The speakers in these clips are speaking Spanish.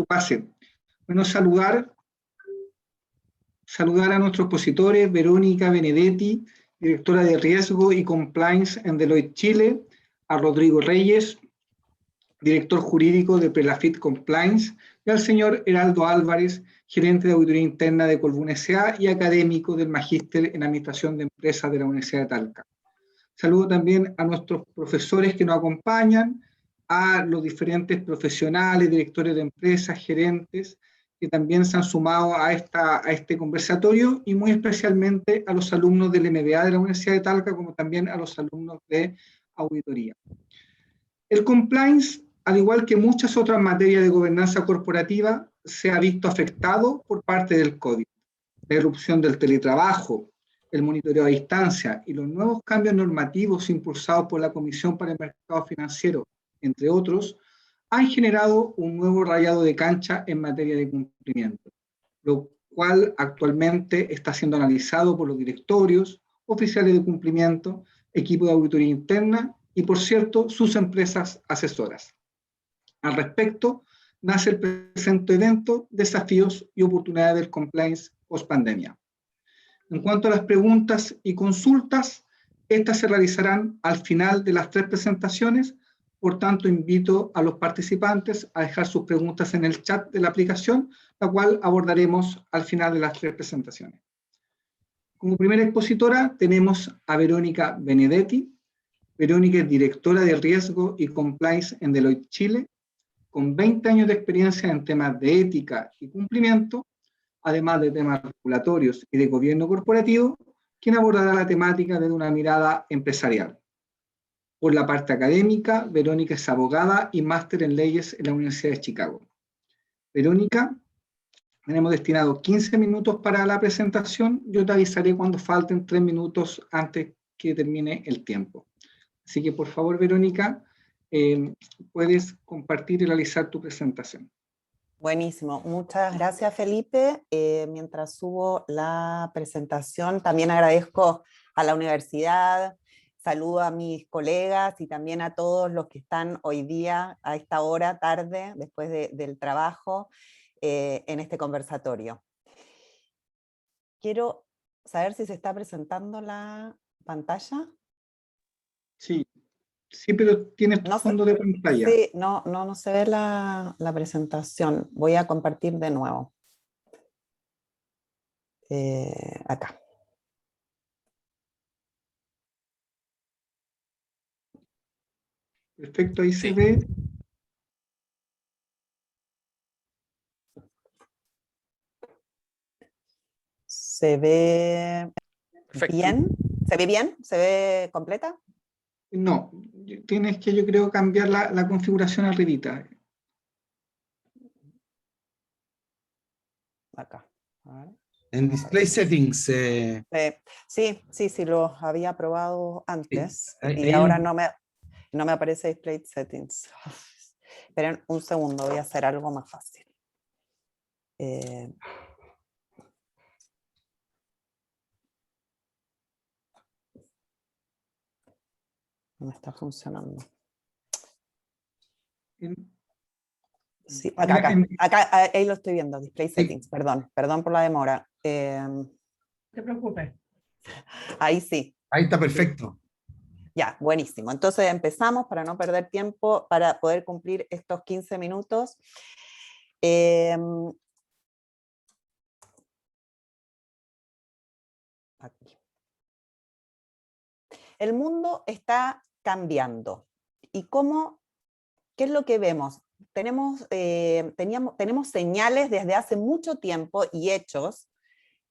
pase. Bueno, saludar a nuestros expositores, Verónica Benedetti, directora de Riesgo y Compliance en Deloitte Chile, a Rodrigo Reyes, director jurídico de Prelafit Compliance, y al señor Heraldo Álvarez, gerente de auditoría interna de Colbún S.A. y académico del Magíster en Administración de Empresas de la Universidad de Talca. Saludo también a nuestros profesores que nos acompañan, a los diferentes profesionales, directores de empresas, gerentes, que también se han sumado a este conversatorio, y muy especialmente a los alumnos del MBA de la Universidad de Talca, como también a los alumnos de auditoría. El compliance, al igual que muchas otras materias de gobernanza corporativa, se ha visto afectado por parte del COVID. La irrupción del teletrabajo, el monitoreo a distancia y los nuevos cambios normativos impulsados por la Comisión para el Mercado Financiero, entre otros, han generado un nuevo rayado de cancha en materia de cumplimiento, lo cual actualmente está siendo analizado por los directorios, oficiales de cumplimiento, equipo de auditoría interna y, por cierto, sus empresas asesoras. Al respecto, nace el presente evento, Desafíos y Oportunidades del Compliance post-pandemia. En cuanto a las preguntas y consultas, estas se realizarán al final de las 3 presentaciones. Por tanto, invito a los participantes a dejar sus preguntas en el chat de la aplicación, la cual abordaremos al final de las 3 presentaciones. Como primera expositora tenemos a Verónica Benedetti. Verónica es directora de Riesgo y Compliance en Deloitte Chile, con 20 años de experiencia en temas de ética y cumplimiento, además de temas regulatorios y de gobierno corporativo, quien abordará la temática desde una mirada empresarial. Por la parte académica, Verónica es abogada y máster en leyes en la Universidad de Chicago. Verónica, tenemos destinado 15 minutos para la presentación. Yo te avisaré cuando falten 3 minutos antes que termine el tiempo. Así que, por favor, Verónica, puedes compartir y realizar tu presentación. Buenísimo, muchas gracias, Felipe. Mientras subo la presentación, también agradezco a la universidad, saludo a mis colegas y también a todos los que están hoy día a esta hora, tarde, después del trabajo, en este conversatorio. Quiero saber si se está presentando la pantalla. Sí, pero tienes tu fondo de pantalla. Sí, no se ve la presentación. Voy a compartir de nuevo. Acá. Perfecto, ahí se ve. ¿Se ve bien? ¿Se ve bien? ¿Se ve completa? No, tienes que, yo creo, cambiar la configuración arribita. Acá. A ver. En Display Settings. Sí, lo había probado antes. Sí. Y ahora no me aparece Display Settings. Esperen un segundo, voy a hacer algo más fácil. No está funcionando. Sí, acá, ahí lo estoy viendo, Display Settings, perdón por la demora. No te preocupes. Ahí sí. Ahí está perfecto. Ya, buenísimo. Entonces empezamos para no perder tiempo, para poder cumplir estos 15 minutos. Aquí. El mundo está cambiando. ¿Y qué es lo que vemos? Tenemos señales desde hace mucho tiempo y hechos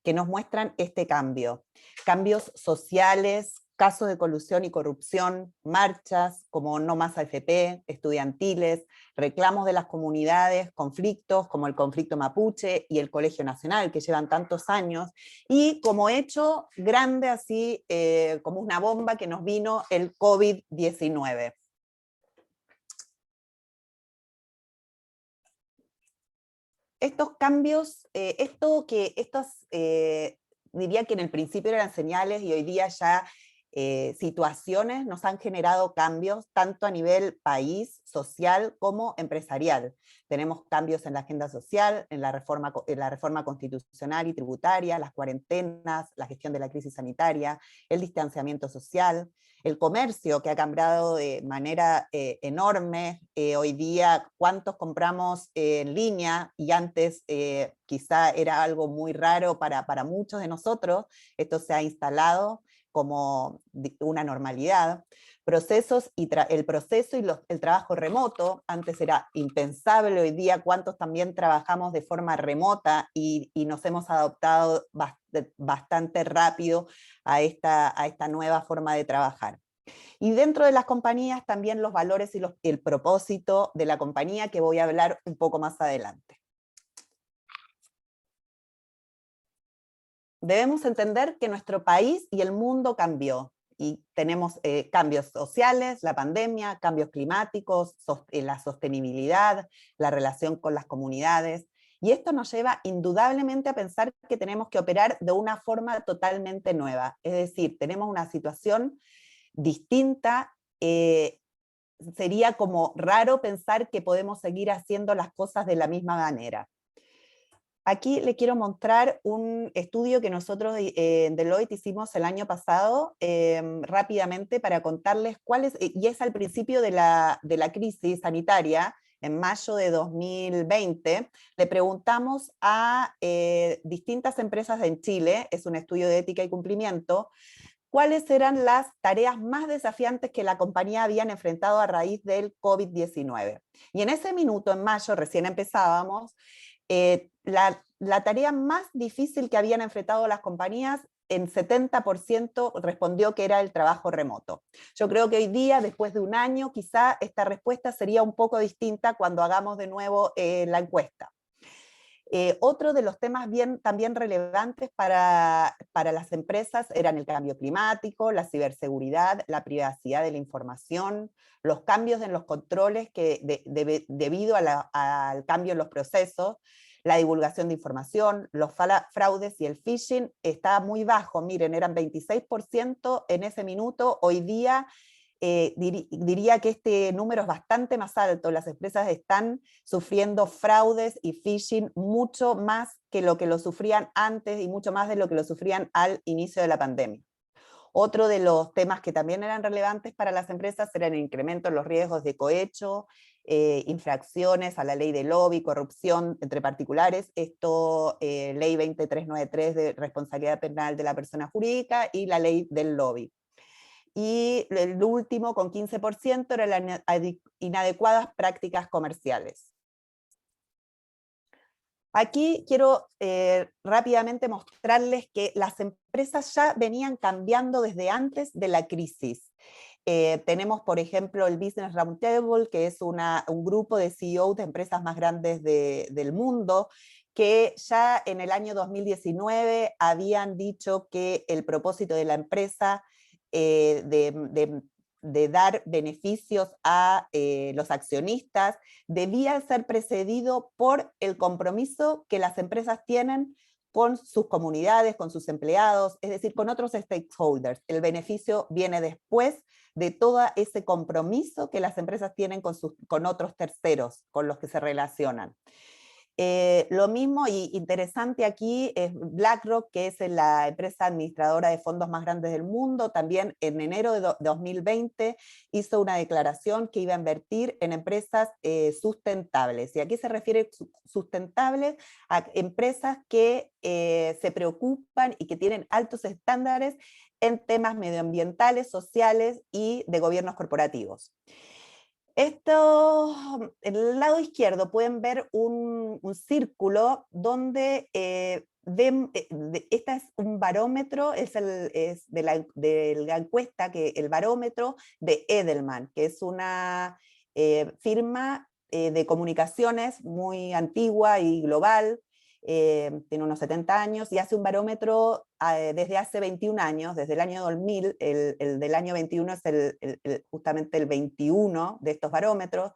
que nos muestran este cambio. Cambios sociales, casos de colusión y corrupción, marchas como No Más AFP, estudiantiles, reclamos de las comunidades, conflictos como el conflicto mapuche y el Colegio Nacional, que llevan tantos años, y como hecho grande, así como una bomba que nos vino el COVID-19. Estos cambios, diría que en el principio eran señales y hoy día ya situaciones nos han generado cambios tanto a nivel país, social como empresarial. Tenemos cambios en la agenda social, en la reforma constitucional y tributaria, las cuarentenas, la gestión de la crisis sanitaria, el distanciamiento social, el comercio que ha cambiado de manera enorme. Hoy día, ¿cuántos compramos en línea? Y antes quizá era algo muy raro para muchos de nosotros. Esto se ha instalado como una normalidad. Procesos y el proceso y el trabajo remoto, antes era impensable, hoy día cuántos también trabajamos de forma remota y nos hemos adaptado bastante rápido a esta nueva forma de trabajar. Y dentro de las compañías también los valores y el propósito de la compañía, que voy a hablar un poco más adelante. Debemos entender que nuestro país y el mundo cambió, y tenemos cambios sociales, la pandemia, cambios climáticos, la sostenibilidad, la relación con las comunidades, y esto nos lleva indudablemente a pensar que tenemos que operar de una forma totalmente nueva, es decir, tenemos una situación distinta. Sería como raro pensar que podemos seguir haciendo las cosas de la misma manera. Aquí le quiero mostrar un estudio que nosotros en Deloitte hicimos el año pasado, rápidamente para contarles cuál es, y es al principio de la crisis sanitaria, en mayo de 2020, le preguntamos a distintas empresas en Chile, es un estudio de ética y cumplimiento, cuáles eran las tareas más desafiantes que la compañía habían enfrentado a raíz del COVID-19. Y en ese minuto, en mayo, recién empezábamos, la tarea más difícil que habían enfrentado las compañías, en 70% respondió que era el trabajo remoto. Yo creo que hoy día, después de un año, quizá esta respuesta sería un poco distinta cuando hagamos de nuevo la encuesta. Otro de los temas también relevantes para las empresas eran el cambio climático, la ciberseguridad, la privacidad de la información, los cambios en los controles debido al cambio en los procesos, la divulgación de información, los fraudes y el phishing está muy bajo. Miren, eran 26% en ese minuto, hoy día diría que este número es bastante más alto. Las empresas están sufriendo fraudes y phishing mucho más que lo sufrían antes y mucho más de lo que lo sufrían al inicio de la pandemia. Otro de los temas que también eran relevantes para las empresas era el incremento en los riesgos de cohecho, infracciones a la ley de lobby, corrupción entre particulares, esto ley 20393 de responsabilidad penal de la persona jurídica y la ley del lobby. Y el último, con 15%, era las inadecuadas prácticas comerciales. Aquí quiero rápidamente mostrarles que las empresas ya venían cambiando desde antes de la crisis. Tenemos, por ejemplo, el Business Roundtable, que es un grupo de CEOs de empresas más grandes del mundo, que ya en el año 2019 habían dicho que el propósito de la empresa de dar beneficios a los accionistas debía ser precedido por el compromiso que las empresas tienen con sus comunidades, con sus empleados, es decir, con otros stakeholders. El beneficio viene después de todo ese compromiso que las empresas tienen con otros terceros con los que se relacionan. Lo mismo y interesante aquí es BlackRock, que es la empresa administradora de fondos más grandes del mundo. También en enero de 2020 hizo una declaración que iba a invertir en empresas sustentables. Y aquí se refiere sustentables a empresas que se preocupan y que tienen altos estándares en temas medioambientales, sociales y de gobiernos corporativos. Esto, en el lado izquierdo pueden ver un círculo donde este es un barómetro, es de la encuesta, el barómetro de Edelman, que es una firma de comunicaciones muy antigua y global, tiene unos 70 años, y hace un barómetro desde hace 21 años, desde el año 2000, el del año 21 es justamente el 21 de estos barómetros,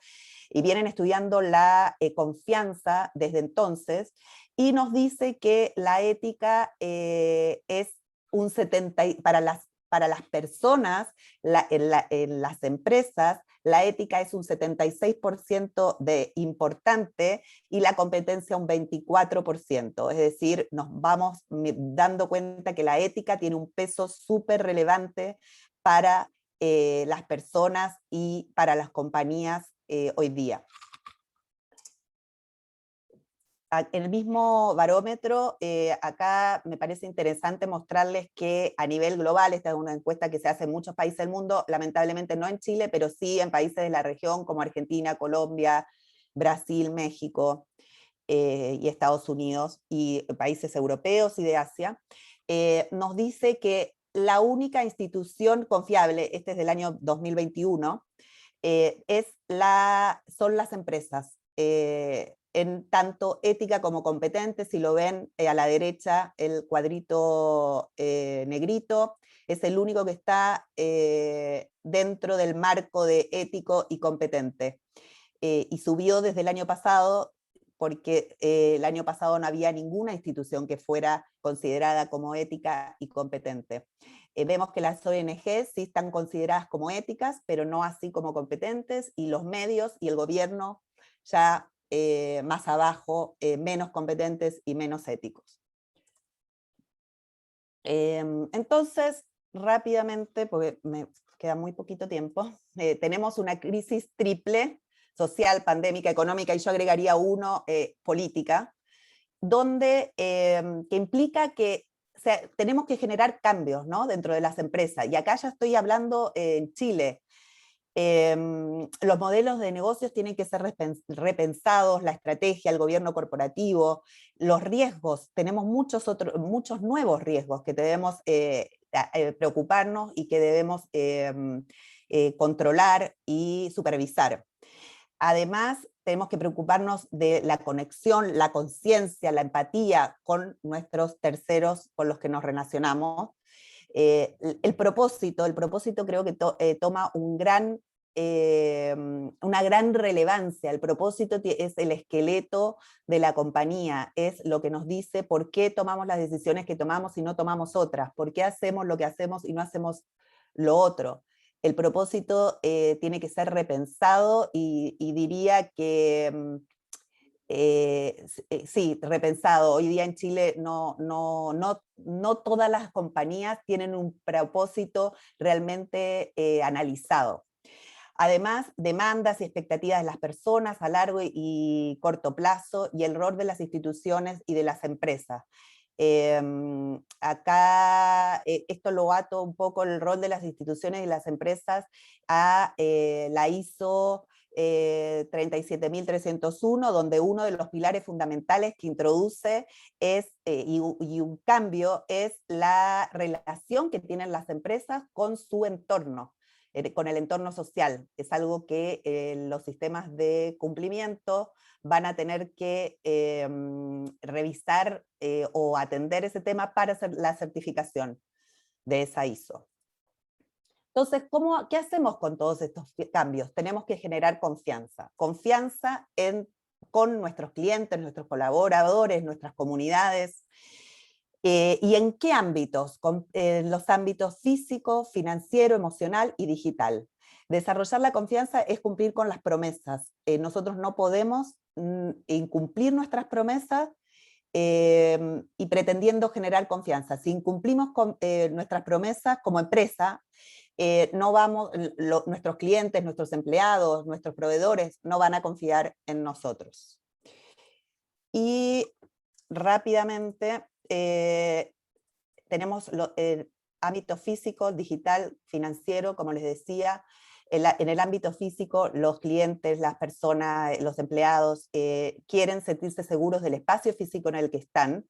y vienen estudiando la confianza desde entonces, y nos dice que la ética es un 70, para las para las personas, en las empresas, la ética es un 76% de importante y la competencia un 24%. Es decir, nos vamos dando cuenta que la ética tiene un peso súper relevante para las personas y para las compañías hoy día. En el mismo barómetro, acá me parece interesante mostrarles que a nivel global, esta es una encuesta que se hace en muchos países del mundo, lamentablemente no en Chile, pero sí en países de la región como Argentina, Colombia, Brasil, México y Estados Unidos, y países europeos y de Asia, nos dice que la única institución confiable, este es del año 2021, son las empresas. En tanto ética como competente, si lo ven a la derecha, el cuadrito negrito, es el único que está dentro del marco de ético y competente. Y subió desde el año pasado, porque el año pasado no había ninguna institución que fuera considerada como ética y competente. Vemos que las ONG sí están consideradas como éticas, pero no así como competentes, y los medios y el gobierno ya más abajo, menos competentes y menos éticos. Entonces, rápidamente, porque me queda muy poquito tiempo, tenemos una crisis triple, social, pandémica, económica, y yo agregaría uno, política, donde, que implica que tenemos que generar cambios, ¿no?, dentro de las empresas. Y acá ya estoy hablando en Chile. Los modelos de negocios tienen que ser repensados, la estrategia, el gobierno corporativo, los riesgos, tenemos muchos nuevos riesgos que debemos preocuparnos y que debemos controlar y supervisar. Además, tenemos que preocuparnos de la conexión, la conciencia, la empatía con nuestros terceros con los que nos relacionamos. El propósito creo que toma una gran relevancia. El propósito es el esqueleto de la compañía, es lo que nos dice por qué tomamos las decisiones que tomamos y no tomamos otras, por qué hacemos lo que hacemos y no hacemos lo otro. El propósito tiene que ser repensado y diría que sí, repensado. Hoy día en Chile no todas las compañías tienen un propósito realmente analizado. Además, demandas y expectativas de las personas a largo y corto plazo, y el rol de las instituciones y de las empresas. Acá esto lo ato un poco el rol de las instituciones y las empresas a la ISO 37301, donde uno de los pilares fundamentales que introduce es, y un cambio, es la relación que tienen las empresas con su entorno, con el entorno social. Es algo que los sistemas de cumplimiento van a tener que revisar o atender ese tema para hacer la certificación de esa ISO. Entonces, ¿qué hacemos con todos estos cambios? Tenemos que generar confianza. Confianza con nuestros clientes, nuestros colaboradores, nuestras comunidades. ¿Y en qué ámbitos? En los ámbitos físico, financiero, emocional y digital. Desarrollar la confianza es cumplir con las promesas. Nosotros no podemos incumplir nuestras promesas y pretendiendo generar confianza. Si incumplimos con nuestras promesas como empresa, nuestros clientes, nuestros empleados, nuestros proveedores no van a confiar en nosotros. Y rápidamente tenemos el ámbito físico, digital, financiero, como les decía. En el ámbito físico, los clientes, las personas, los empleados quieren sentirse seguros del espacio físico en el que están.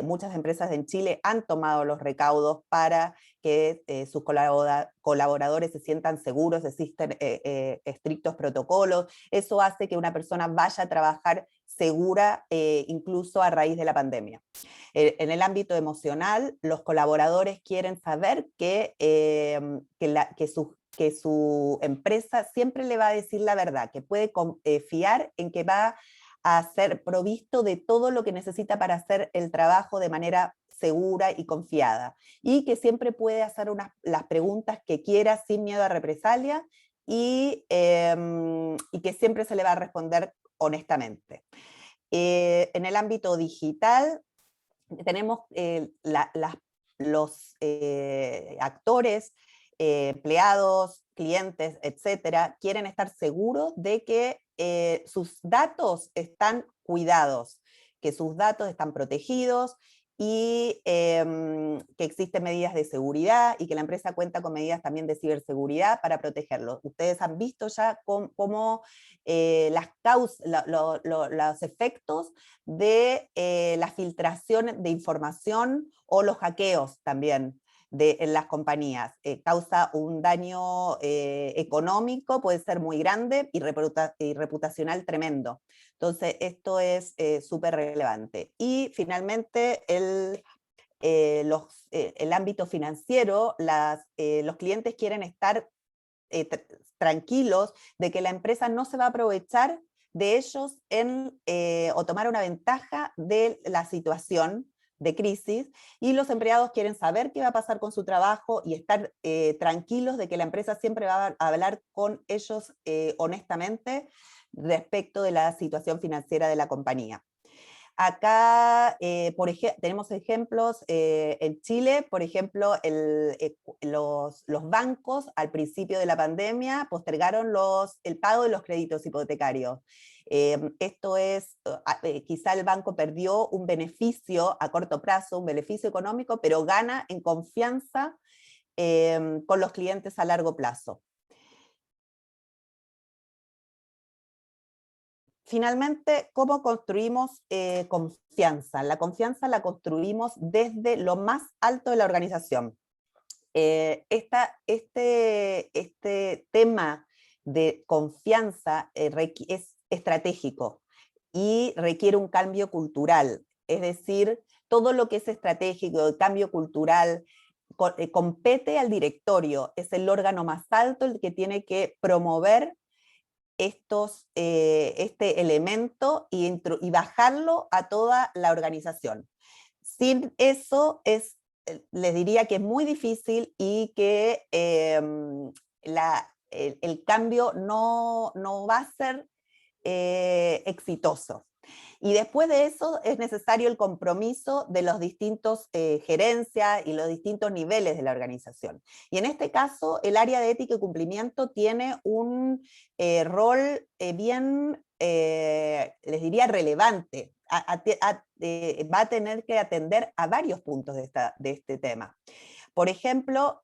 Muchas empresas en Chile han tomado los recaudos para que sus colaboradores se sientan seguros, existen estrictos protocolos. Eso hace que una persona vaya a trabajar segura incluso a raíz de la pandemia. En el ámbito emocional, los colaboradores quieren saber que su empresa siempre le va a decir la verdad, que puede fiar en que va a ser provisto de todo lo que necesita para hacer el trabajo de manera segura y confiada, y que siempre puede hacer las preguntas que quiera sin miedo a represalia, y que siempre se le va a responder honestamente. En el ámbito digital tenemos los actores, empleados, clientes, etcétera, quieren estar seguros de que sus datos están cuidados, que sus datos están protegidos, y que existen medidas de seguridad, y que la empresa cuenta con medidas también de ciberseguridad para protegerlos. Ustedes han visto ya cómo los efectos de la filtración de información o los hackeos también en las compañías. Causa un daño económico, puede ser muy grande, y reputacional tremendo. Entonces, esto es súper relevante. Y finalmente, el ámbito financiero, los clientes quieren estar tranquilos de que la empresa no se va a aprovechar de ellos o tomar una ventaja de la situación de crisis, y los empleados quieren saber qué va a pasar con su trabajo y estar tranquilos de que la empresa siempre va a hablar con ellos honestamente respecto de la situación financiera de la compañía. Acá tenemos ejemplos en Chile, por ejemplo, los bancos al principio de la pandemia postergaron el pago de los créditos hipotecarios. Esto es, quizá el banco perdió un beneficio a corto plazo, un beneficio económico, pero gana en confianza con los clientes a largo plazo. Finalmente, ¿cómo construimos confianza? La confianza la construimos desde lo más alto de la organización. Este tema de confianza es estratégico y requiere un cambio cultural. Es decir, todo lo que es estratégico, el cambio cultural, compete al directorio. Es el órgano más alto el que tiene que promover este elemento y bajarlo a toda la organización. Sin eso, les diría que es muy difícil, y que el cambio no va a ser exitoso. Y después de eso es necesario el compromiso de los distintos gerencias y los distintos niveles de la organización. Y en este caso, el área de ética y cumplimiento tiene un rol bien, les diría, relevante. Va a tener que atender a varios puntos de este tema. Por ejemplo,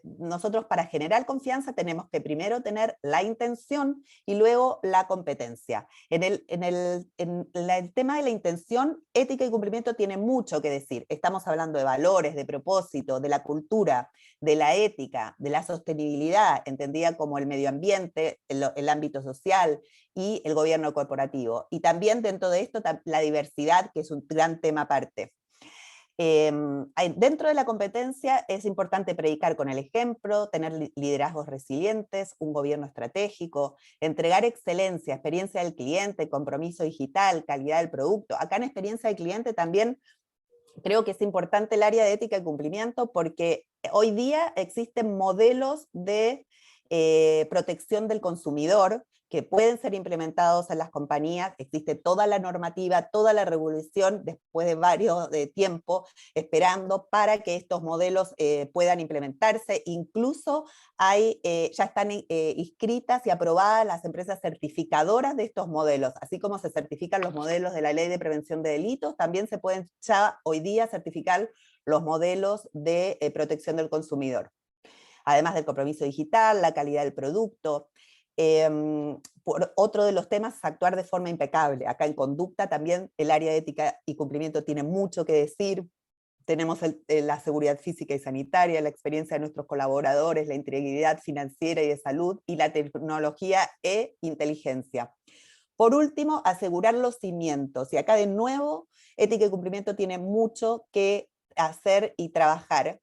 nosotros para generar confianza tenemos que primero tener la intención y luego la competencia. En el tema de la intención, ética y cumplimiento tiene mucho que decir. Estamos hablando de valores, de propósito, de la cultura, de la ética, de la sostenibilidad, entendida como el medio ambiente, el ámbito social y el gobierno corporativo. Y también dentro de esto la diversidad, que es un gran tema aparte. Dentro de la competencia es importante predicar con el ejemplo, tener liderazgos resilientes, un gobierno estratégico, entregar excelencia, experiencia del cliente, compromiso digital, calidad del producto. Acá en experiencia del cliente también creo que es importante el área de ética y cumplimiento, porque hoy día existen modelos de protección del consumidor que pueden ser implementados en las compañías. Existe toda la normativa, toda la regulación, después de varios tiempo esperando para que estos modelos puedan implementarse. Incluso ya están inscritas y aprobadas las empresas certificadoras de estos modelos, así como se certifican los modelos de la Ley de Prevención de Delitos, también se pueden ya hoy día certificar los modelos de protección del consumidor. Además del compromiso digital, la calidad del producto. Otro de los temas es actuar de forma impecable. Acá en conducta también el área de ética y cumplimiento tiene mucho que decir. Tenemos la seguridad física y sanitaria, la experiencia de nuestros colaboradores, la integridad financiera y de salud, y la tecnología e inteligencia. Por último, asegurar los cimientos. Y acá de nuevo, ética y cumplimiento tiene mucho que hacer y trabajar.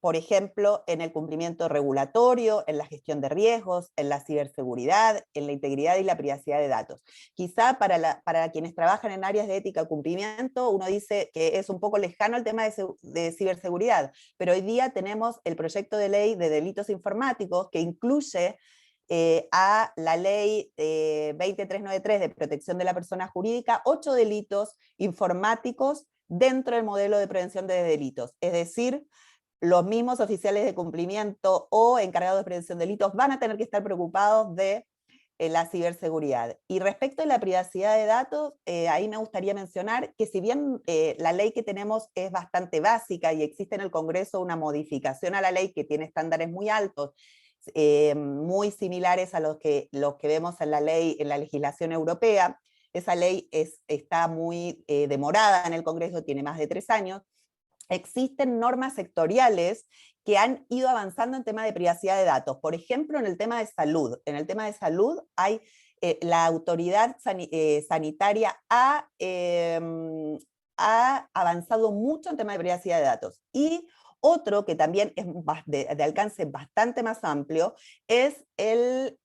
por ejemplo, en el cumplimiento regulatorio, en la gestión de riesgos, en la ciberseguridad, en la integridad y la privacidad de datos. Quizá para quienes trabajan en áreas de ética y cumplimiento, uno dice que es un poco lejano el tema de ciberseguridad, pero hoy día tenemos el proyecto de ley de delitos informáticos que incluye a la ley 20393 de protección de la persona jurídica, 8 delitos informáticos dentro del modelo de prevención de delitos. Es decir, los mismos oficiales de cumplimiento o encargados de prevención de delitos van a tener que estar preocupados de la ciberseguridad. Y respecto a la privacidad de datos, ahí me gustaría mencionar que si bien la ley que tenemos es bastante básica y existe en el Congreso una modificación a la ley que tiene estándares muy altos, muy similares a los que vemos en la ley, en la legislación europea, esa ley está muy demorada en el Congreso, tiene más de 3 años, existen normas sectoriales que han ido avanzando en tema de privacidad de datos. Por ejemplo, en el tema de salud. En el tema de salud hay la autoridad sanitaria ha avanzado mucho en tema de privacidad de datos. Y otro que también es de alcance bastante más amplio es el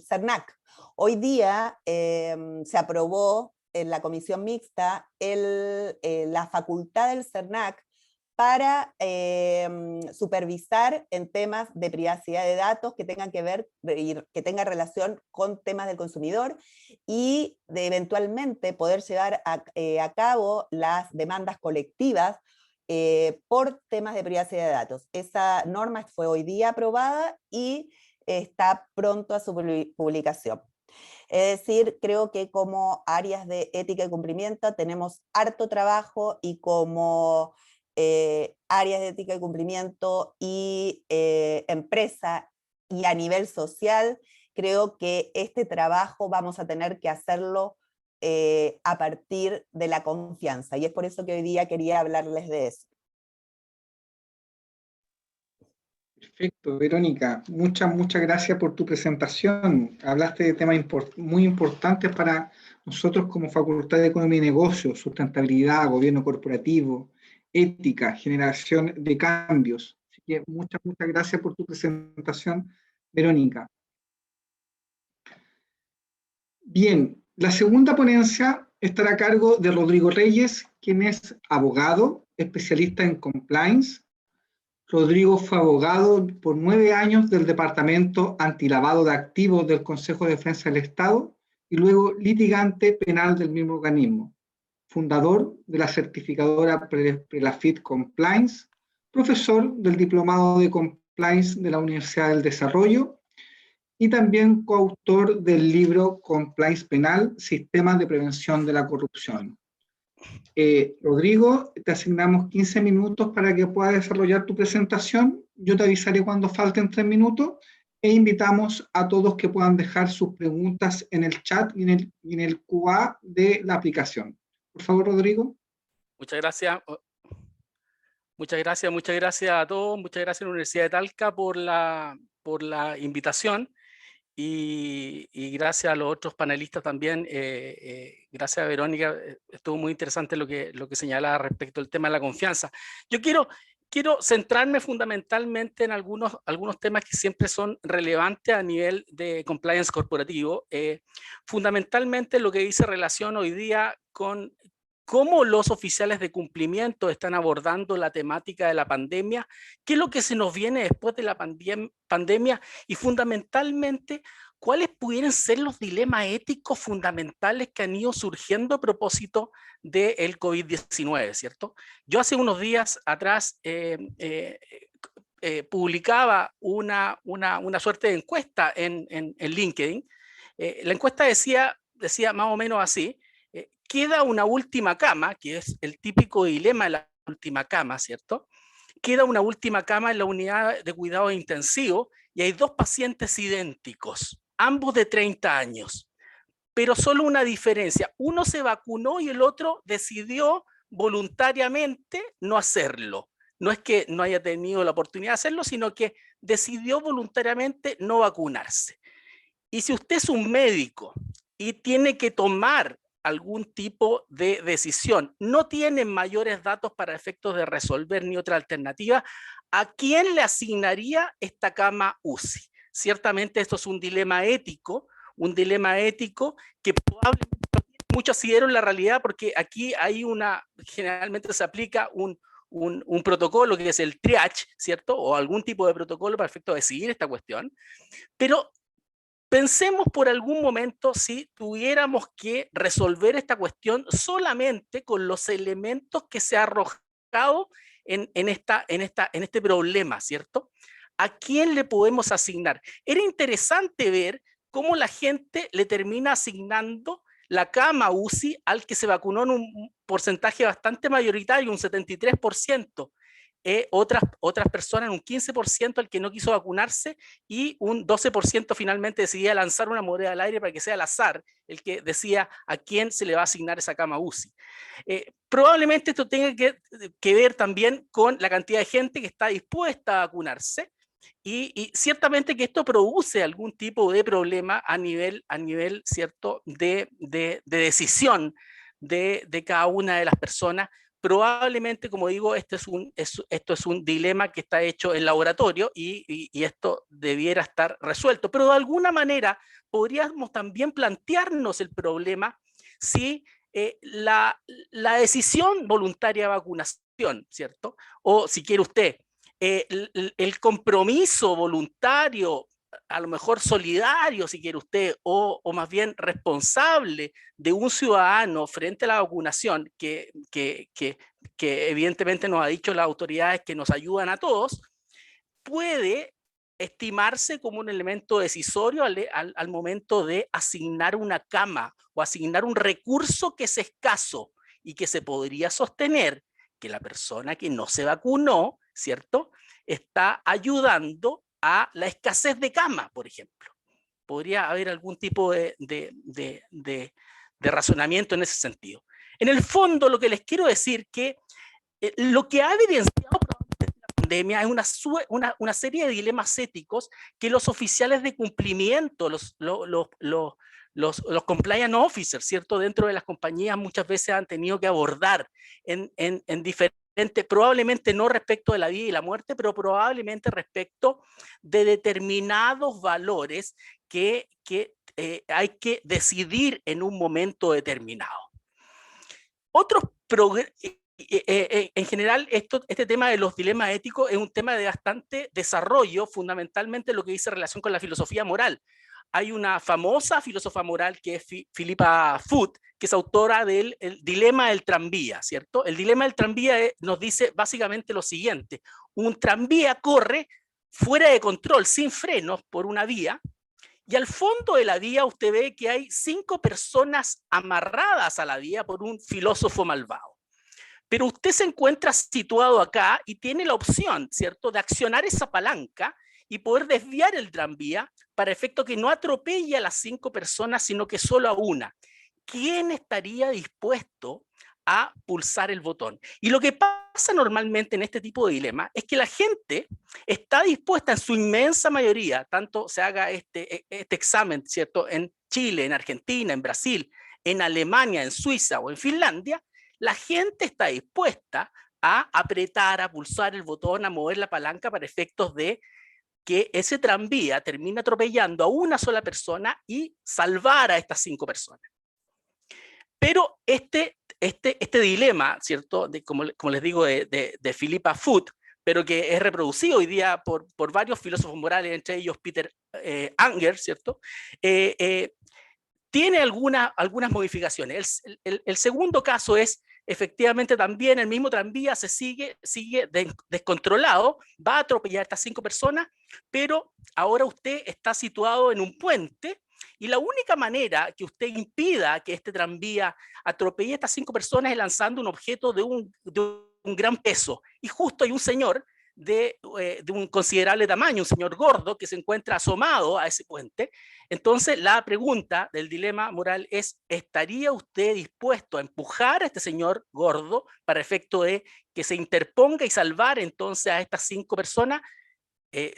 CERNAC. Hoy día se aprobó en la comisión mixta la facultad del CERNAC para supervisar en temas de privacidad de datos que tengan que ver, que tengan relación con temas del consumidor y de eventualmente poder llevar a cabo las demandas colectivas por temas de privacidad de datos. Esa norma fue hoy día aprobada y está pronto a su publicación. Es decir, creo que como áreas de ética y cumplimiento tenemos harto trabajo y como áreas de ética y cumplimiento y empresa y a nivel social, creo que este trabajo vamos a tener que hacerlo a partir de la confianza, y es por eso que hoy día quería hablarles de eso. Perfecto, Verónica, muchas gracias por tu presentación. Hablaste de temas muy importantes para nosotros como Facultad de Economía y Negocios: sustentabilidad, gobierno corporativo, ética, generación de cambios. Así que muchas gracias por tu presentación, Verónica. Bien, la segunda ponencia estará a cargo de Rodrigo Reyes, quien es abogado, especialista en compliance. Rodrigo fue abogado por 9 años del Departamento Antilavado de Activos del Consejo de Defensa del Estado y luego litigante penal del mismo organismo. Fundador de la certificadora Prelafit Compliance, profesor del Diplomado de Compliance de la Universidad del Desarrollo y también coautor del libro Compliance Penal, Sistemas de Prevención de la Corrupción. Rodrigo, te asignamos 15 minutos para que puedas desarrollar tu presentación. Yo te avisaré cuando falten 3 minutos e invitamos a todos que puedan dejar sus preguntas en el chat y en el QA de la aplicación. Por favor, Rodrigo. Muchas gracias. Muchas gracias a todos. Muchas gracias a la Universidad de Talca por la invitación. Y gracias a los otros panelistas también, gracias a Verónica, estuvo muy interesante lo que señalaba respecto al tema de la confianza. Yo quiero centrarme fundamentalmente en algunos temas que siempre son relevantes a nivel de compliance corporativo, fundamentalmente lo que dice relación hoy día con cómo los oficiales de cumplimiento están abordando la temática de la pandemia, qué es lo que se nos viene después de la pandemia y fundamentalmente cuáles pudieran ser los dilemas éticos fundamentales que han ido surgiendo a propósito del COVID-19, ¿cierto? Yo hace unos días atrás publicaba una suerte de encuesta en LinkedIn. La encuesta decía más o menos así: queda una última cama, que es el típico dilema de la última cama, ¿cierto? Queda una última cama en la unidad de cuidado intensivo y hay 2 pacientes idénticos, ambos de 30 años, pero solo una diferencia: uno se vacunó y el otro decidió voluntariamente no hacerlo. No es que no haya tenido la oportunidad de hacerlo, sino que decidió voluntariamente no vacunarse. Y si usted es un médico y tiene que tomar algún tipo de decisión, no tienen mayores datos para efectos de resolver ni otra alternativa, ¿a quién le asignaría esta cama UCI? Ciertamente esto es un dilema ético que probablemente mucho asidero en la realidad, porque aquí hay generalmente se aplica un protocolo que es el triage, ¿cierto? O algún tipo de protocolo para efecto de decidir esta cuestión, pero pensemos por algún momento si tuviéramos que resolver esta cuestión solamente con los elementos que se ha arrojado en este problema, ¿cierto? ¿A quién le podemos asignar? Era interesante ver cómo la gente le termina asignando la cama UCI al que se vacunó en un porcentaje bastante mayoritario, un 73%. Otras personas, un 15% al que no quiso vacunarse, y un 12% finalmente decidía lanzar una moneda al aire para que sea al azar el que decía a quién se le va a asignar esa cama UCI. Probablemente esto tenga que ver también con la cantidad de gente que está dispuesta a vacunarse, y ciertamente que esto produce algún tipo de problema a nivel ¿cierto?, de decisión de cada una de las personas. Probablemente, como digo, esto es un dilema que está hecho en laboratorio, y esto debiera estar resuelto. Pero de alguna manera podríamos también plantearnos el problema si la decisión voluntaria de vacunación, ¿cierto? O si quiere usted, el compromiso voluntario, a lo mejor solidario, si quiere usted, o más bien responsable de un ciudadano frente a la vacunación, que evidentemente nos ha dicho las autoridades que nos ayudan a todos, puede estimarse como un elemento decisorio al momento de asignar una cama o asignar un recurso que es escaso y que se podría sostener que la persona que no se vacunó, ¿cierto?, está ayudando a la escasez de cama, por ejemplo. Podría haber algún tipo de razonamiento en ese sentido. En el fondo, lo que les quiero decir que lo que ha evidenciado la pandemia es una serie de dilemas éticos que los oficiales de cumplimiento, los compliance officers, ¿cierto?, dentro de las compañías muchas veces han tenido que abordar en diferentes, probablemente no respecto de la vida y la muerte, pero probablemente respecto de determinados valores que hay que decidir en un momento determinado. En general, este tema de los dilemas éticos es un tema de bastante desarrollo, fundamentalmente lo que dice relación con la filosofía moral. Hay una famosa filósofa moral que es Philippa Foot, que es autora del dilema del tranvía, ¿cierto? El dilema del tranvía nos dice básicamente lo siguiente: un tranvía corre fuera de control, sin frenos, por una vía, y al fondo de la vía usted ve que hay 5 personas amarradas a la vía por un filósofo malvado. Pero usted se encuentra situado acá y tiene la opción, ¿cierto?, de accionar esa palanca y poder desviar el tranvía para efecto que no atropelle a las 5 personas, sino que solo a una. ¿Quién estaría dispuesto a pulsar el botón? Y lo que pasa normalmente en este tipo de dilema es que la gente está dispuesta en su inmensa mayoría, tanto se haga este examen, ¿cierto?, en Chile, en Argentina, en Brasil, en Alemania, en Suiza o en Finlandia, la gente está dispuesta a apretar, a pulsar el botón, a mover la palanca para efectos de que ese tranvía termine atropellando a una sola persona y salvar a estas 5 personas. Pero este dilema, ¿cierto?, como les digo, de Philippa Foot, pero que es reproducido hoy día por varios filósofos morales, entre ellos Peter Anger, ¿cierto?, tiene algunas modificaciones. El segundo caso es, efectivamente, también el mismo tranvía se sigue descontrolado, va a atropellar a estas 5 personas, pero ahora usted está situado en un puente, y la única manera que usted impida que este tranvía atropelle a estas 5 personas es lanzando un objeto de un gran peso. Y justo hay un señor de un considerable tamaño, un señor gordo, que se encuentra asomado a ese puente. Entonces la pregunta del dilema moral es: ¿estaría usted dispuesto a empujar a este señor gordo para efecto de que se interponga y salvar entonces a estas 5 personas?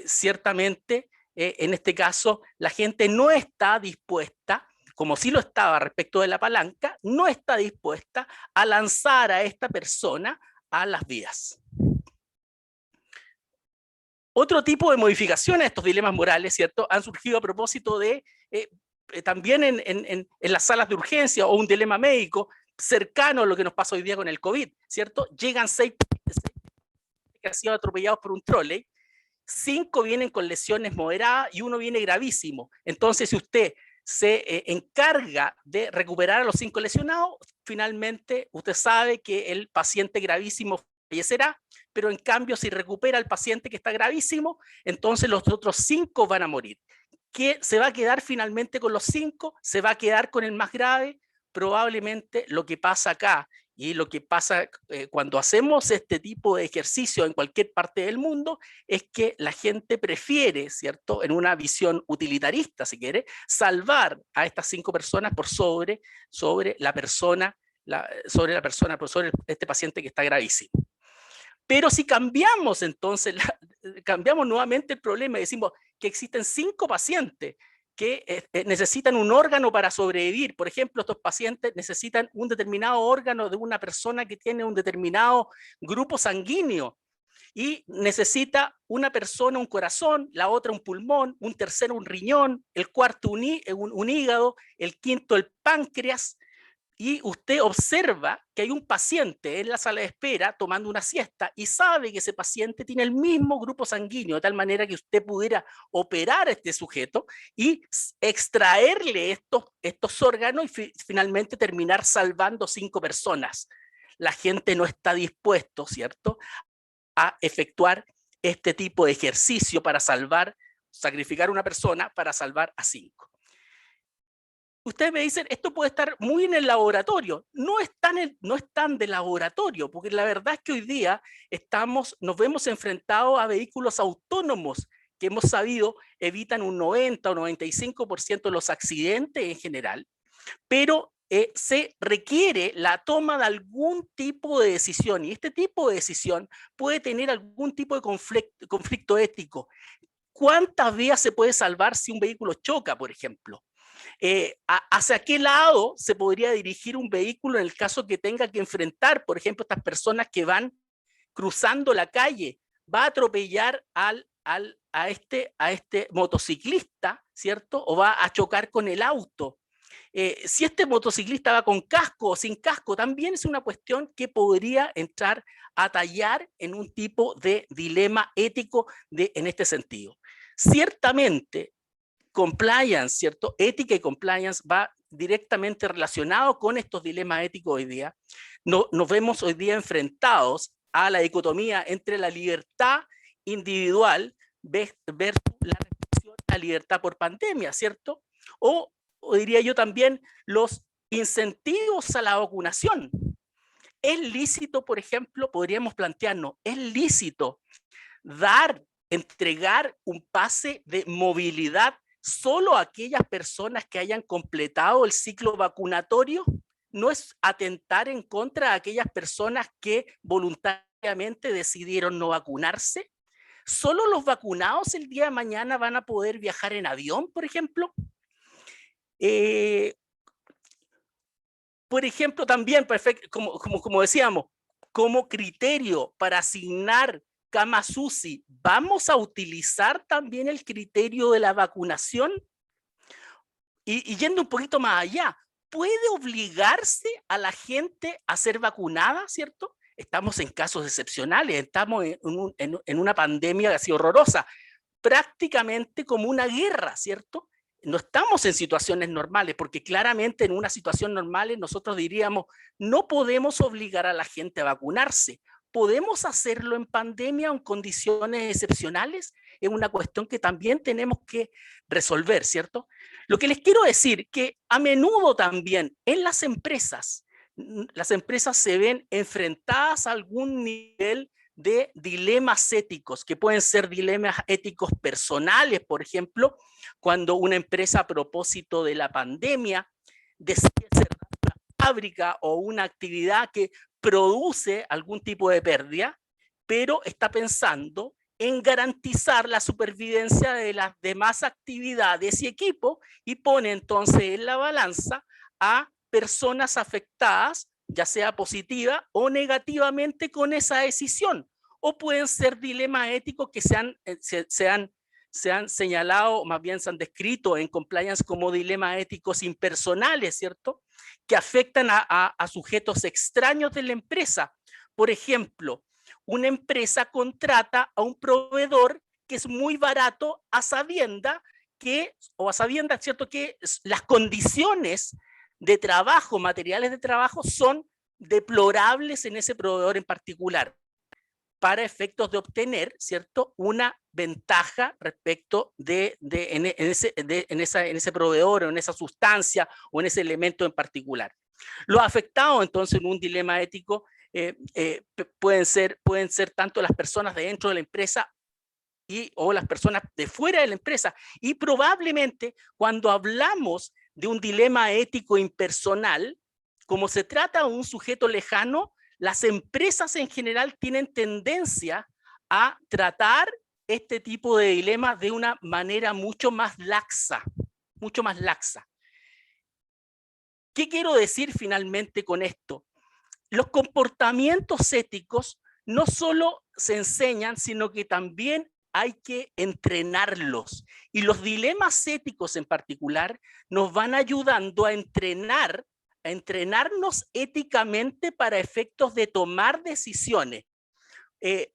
Ciertamente, en este caso, la gente no está dispuesta como sí lo estaba respecto de la palanca, no está dispuesta a lanzar a esta persona a las vías. Otro tipo de modificaciones a estos dilemas morales, ¿cierto?, han surgido a propósito de, también en las salas de urgencia, o un dilema médico cercano a lo que nos pasa hoy día con el COVID, ¿cierto? Llegan 6 que han sido atropellados por un trolley, 5 vienen con lesiones moderadas y 1 viene gravísimo. Entonces, si usted se encarga de recuperar a los 5 lesionados, finalmente usted sabe que el paciente gravísimo fallecerá, pero en cambio si recupera al paciente que está gravísimo, entonces los otros 5 van a morir. ¿Qué se va a quedar finalmente con los 5? Se va a quedar con el más grave. Probablemente lo que pasa acá y lo que pasa cuando hacemos este tipo de ejercicio en cualquier parte del mundo es que la gente prefiere, ¿cierto?, en una visión utilitarista, si quiere, salvar a estas 5 personas por sobre la persona, sobre este paciente que está gravísimo. Pero si cambiamos entonces, cambiamos nuevamente el problema y decimos que existen 5 pacientes que necesitan un órgano para sobrevivir. Por ejemplo, estos pacientes necesitan un determinado órgano de una persona que tiene un determinado grupo sanguíneo y necesita una persona un corazón, la otra un pulmón, un tercero un riñón, el cuarto un hígado, el quinto el páncreas. Y usted observa que hay un paciente en la sala de espera tomando una siesta y sabe que ese paciente tiene el mismo grupo sanguíneo, de tal manera que usted pudiera operar a este sujeto y extraerle estos órganos y finalmente terminar salvando 5 personas. La gente no está dispuesto, ¿cierto?, a efectuar este tipo de ejercicio para sacrificar a una persona para salvar a 5. Ustedes me dicen, esto puede estar muy en el laboratorio. No es tan de laboratorio, porque la verdad es que hoy día nos vemos enfrentados a vehículos autónomos que hemos sabido evitan un 90 o 95% de los accidentes en general, pero se requiere la toma de algún tipo de decisión, y este tipo de decisión puede tener algún tipo de conflicto ético. ¿Cuántas vidas se puede salvar si un vehículo choca, por ejemplo? ¿Hacia qué lado se podría dirigir un vehículo en el caso que tenga que enfrentar, por ejemplo, estas personas que van cruzando la calle? ¿Va a atropellar a este motociclista, ¿cierto? ¿O va a chocar con el auto? Si este motociclista va con casco o sin casco, también es una cuestión que podría entrar a tallar en un tipo de dilema ético en este sentido. Ciertamente, compliance, ¿cierto? Ética y compliance va directamente relacionado con estos dilemas éticos hoy día. Nos vemos hoy día enfrentados a la dicotomía entre la libertad individual versus la restricción a la libertad por pandemia, ¿cierto? O diría yo también los incentivos a la vacunación. ¿Es lícito, por ejemplo, podríamos plantearnos, es lícito entregar un pase de movilidad solo a aquellas personas que hayan completado el ciclo vacunatorio? ¿No es atentar en contra de aquellas personas que voluntariamente decidieron no vacunarse? ¿Solo los vacunados el día de mañana van a poder viajar en avión, por ejemplo? Por ejemplo, también, como decíamos, como criterio para asignar camas UCI, ¿vamos a utilizar también el criterio de la vacunación? Y yendo un poquito más allá, ¿puede obligarse a la gente a ser vacunada, cierto? Estamos en casos excepcionales, estamos en una pandemia que ha sido horrorosa, prácticamente como una guerra, ¿cierto? No estamos en situaciones normales, porque claramente en una situación normal nosotros diríamos, no podemos obligar a la gente a vacunarse. ¿Podemos hacerlo en pandemia o en condiciones excepcionales? Es una cuestión que también tenemos que resolver, ¿cierto? Lo que les quiero decir que a menudo también en las empresas se ven enfrentadas a algún nivel de dilemas éticos, que pueden ser dilemas éticos personales, por ejemplo, cuando una empresa a propósito de la pandemia decide cerrar una fábrica o una actividad que produce algún tipo de pérdida, pero está pensando en garantizar la supervivencia de las demás actividades y equipos, y pone entonces en la balanza a personas afectadas, ya sea positiva o negativamente con esa decisión, o pueden ser dilemas éticos que se han señalado, más bien se han descrito en compliance como dilemas éticos impersonales, ¿cierto? Que afectan a sujetos extraños de la empresa. Por ejemplo, una empresa contrata a un proveedor que es muy barato a sabiendas, ¿cierto?, que las condiciones de trabajo, materiales de trabajo, son deplorables en ese proveedor en particular, para efectos de obtener, ¿cierto?, una ventaja respecto en ese proveedor, o en esa sustancia, o en ese elemento en particular. Los afectados, entonces, en un dilema ético, pueden ser tanto las personas de dentro de la empresa o las personas de fuera de la empresa. Y probablemente cuando hablamos de un dilema ético impersonal, como se trata de un sujeto lejano, las empresas en general tienen tendencia a tratar este tipo de dilemas de una manera mucho más laxa, mucho más laxa. ¿Qué quiero decir finalmente con esto? Los comportamientos éticos no solo se enseñan, sino que también hay que entrenarlos. Y los dilemas éticos en particular nos van ayudando a entrenarnos éticamente para efectos de tomar decisiones.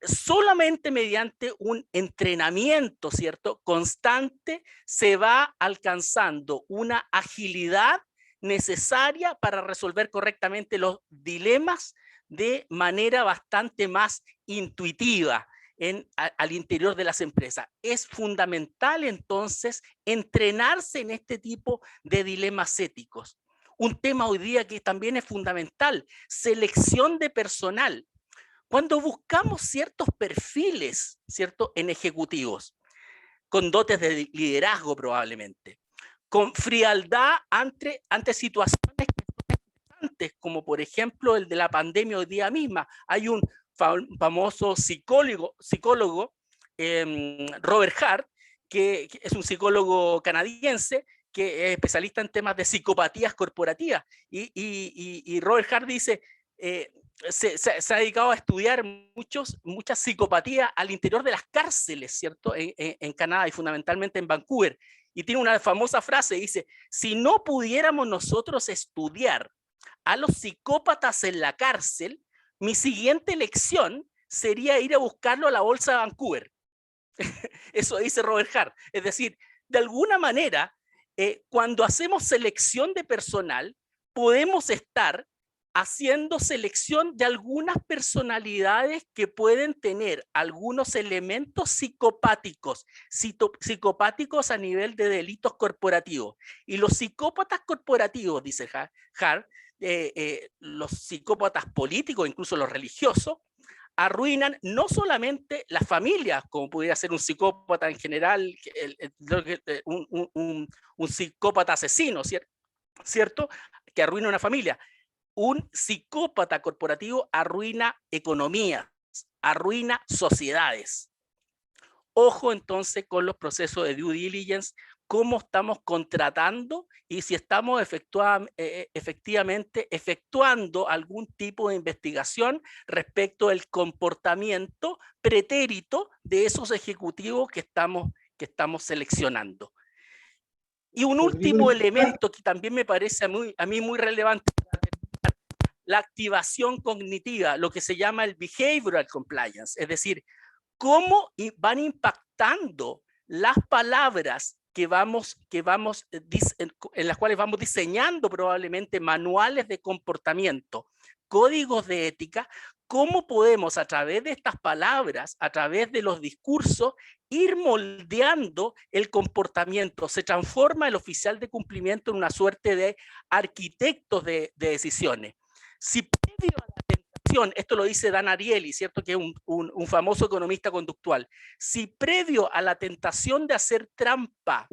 Solamente mediante un entrenamiento, ¿cierto?, constante, se va alcanzando una agilidad necesaria para resolver correctamente los dilemas de manera bastante más intuitiva al interior de las empresas. Es fundamental entonces entrenarse en este tipo de dilemas éticos. Un tema hoy día que también es fundamental: selección de personal. Cuando buscamos ciertos perfiles, ¿cierto?, en ejecutivos, con dotes de liderazgo probablemente, con frialdad ante situaciones que son estresantes, como por ejemplo el de la pandemia hoy día misma. Hay un famoso psicólogo, Robert Hart, que es un psicólogo canadiense, que es especialista en temas de psicopatías corporativas. Y Robert Hart dice, se ha dedicado a estudiar muchas psicopatías al interior de las cárceles, ¿cierto?, en Canadá y fundamentalmente en Vancouver. Y tiene una famosa frase, dice: si no pudiéramos nosotros estudiar a los psicópatas en la cárcel, mi siguiente lección sería ir a buscarlo a la bolsa de Vancouver. Eso dice Robert Hart. Es decir, de alguna manera, cuando hacemos selección de personal, podemos estar haciendo selección de algunas personalidades que pueden tener algunos elementos psicopáticos a nivel de delitos corporativos. Y los psicópatas corporativos, dice Hart, los psicópatas políticos, incluso los religiosos, arruinan no solamente las familias, como pudiera ser un psicópata en general, un psicópata asesino, ¿cierto?, que arruina una familia. Un psicópata corporativo arruina economías, arruina sociedades. Ojo entonces con los procesos de due diligence, cómo estamos contratando y si estamos efectivamente efectuando algún tipo de investigación respecto del comportamiento pretérito de esos ejecutivos que estamos seleccionando. Y un último elemento que también me parece a mí muy relevante: la activación cognitiva, lo que se llama el behavioral compliance, es decir, cómo van impactando las palabras en las cuales vamos diseñando probablemente manuales de comportamiento, códigos de ética, cómo podemos a través de estas palabras, a través de los discursos, ir moldeando el comportamiento. Se transforma el oficial de cumplimiento en una suerte de arquitectos de decisiones. Si previo a la tentación, esto lo dice Dan Ariely, ¿cierto?, que es un famoso economista conductual, si previo a la tentación de hacer trampa,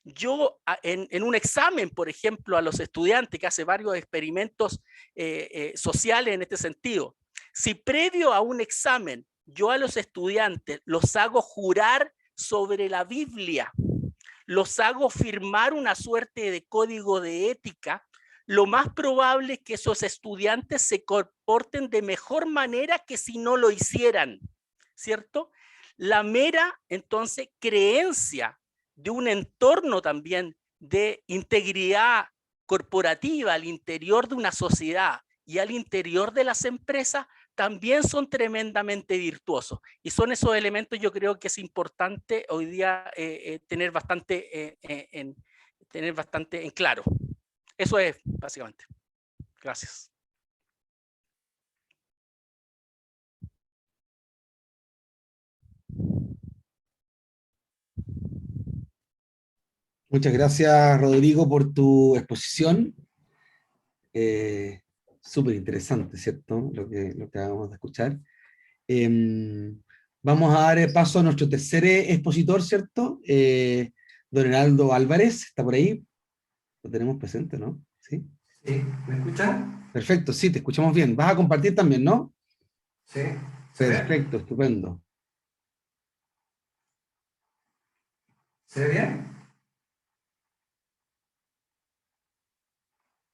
yo en un examen, por ejemplo, a los estudiantes, que hace varios experimentos sociales en este sentido, si previo a un examen yo a los estudiantes los hago jurar sobre la Biblia, los hago firmar una suerte de código de ética, lo más probable es que esos estudiantes se comporten de mejor manera que si no lo hicieran, ¿cierto? La mera, entonces, creencia de un entorno también de integridad corporativa al interior de una sociedad y al interior de las empresas también son tremendamente virtuosos. Y son esos elementos, yo creo que es importante hoy día tener bastante en claro. Eso es, básicamente. Gracias. Muchas gracias, Rodrigo, por tu exposición. Súper interesante, ¿cierto? Lo que acabamos de escuchar. Vamos a dar paso a nuestro tercer expositor, ¿cierto? Don Heraldo Álvarez, ¿está por ahí? Lo tenemos presente, ¿no? ¿Sí? Sí, ¿me escuchan? Perfecto, sí, te escuchamos bien. Vas a compartir también, ¿no? Sí. ¿Se ve? Perfecto, estupendo. ¿Se ve bien?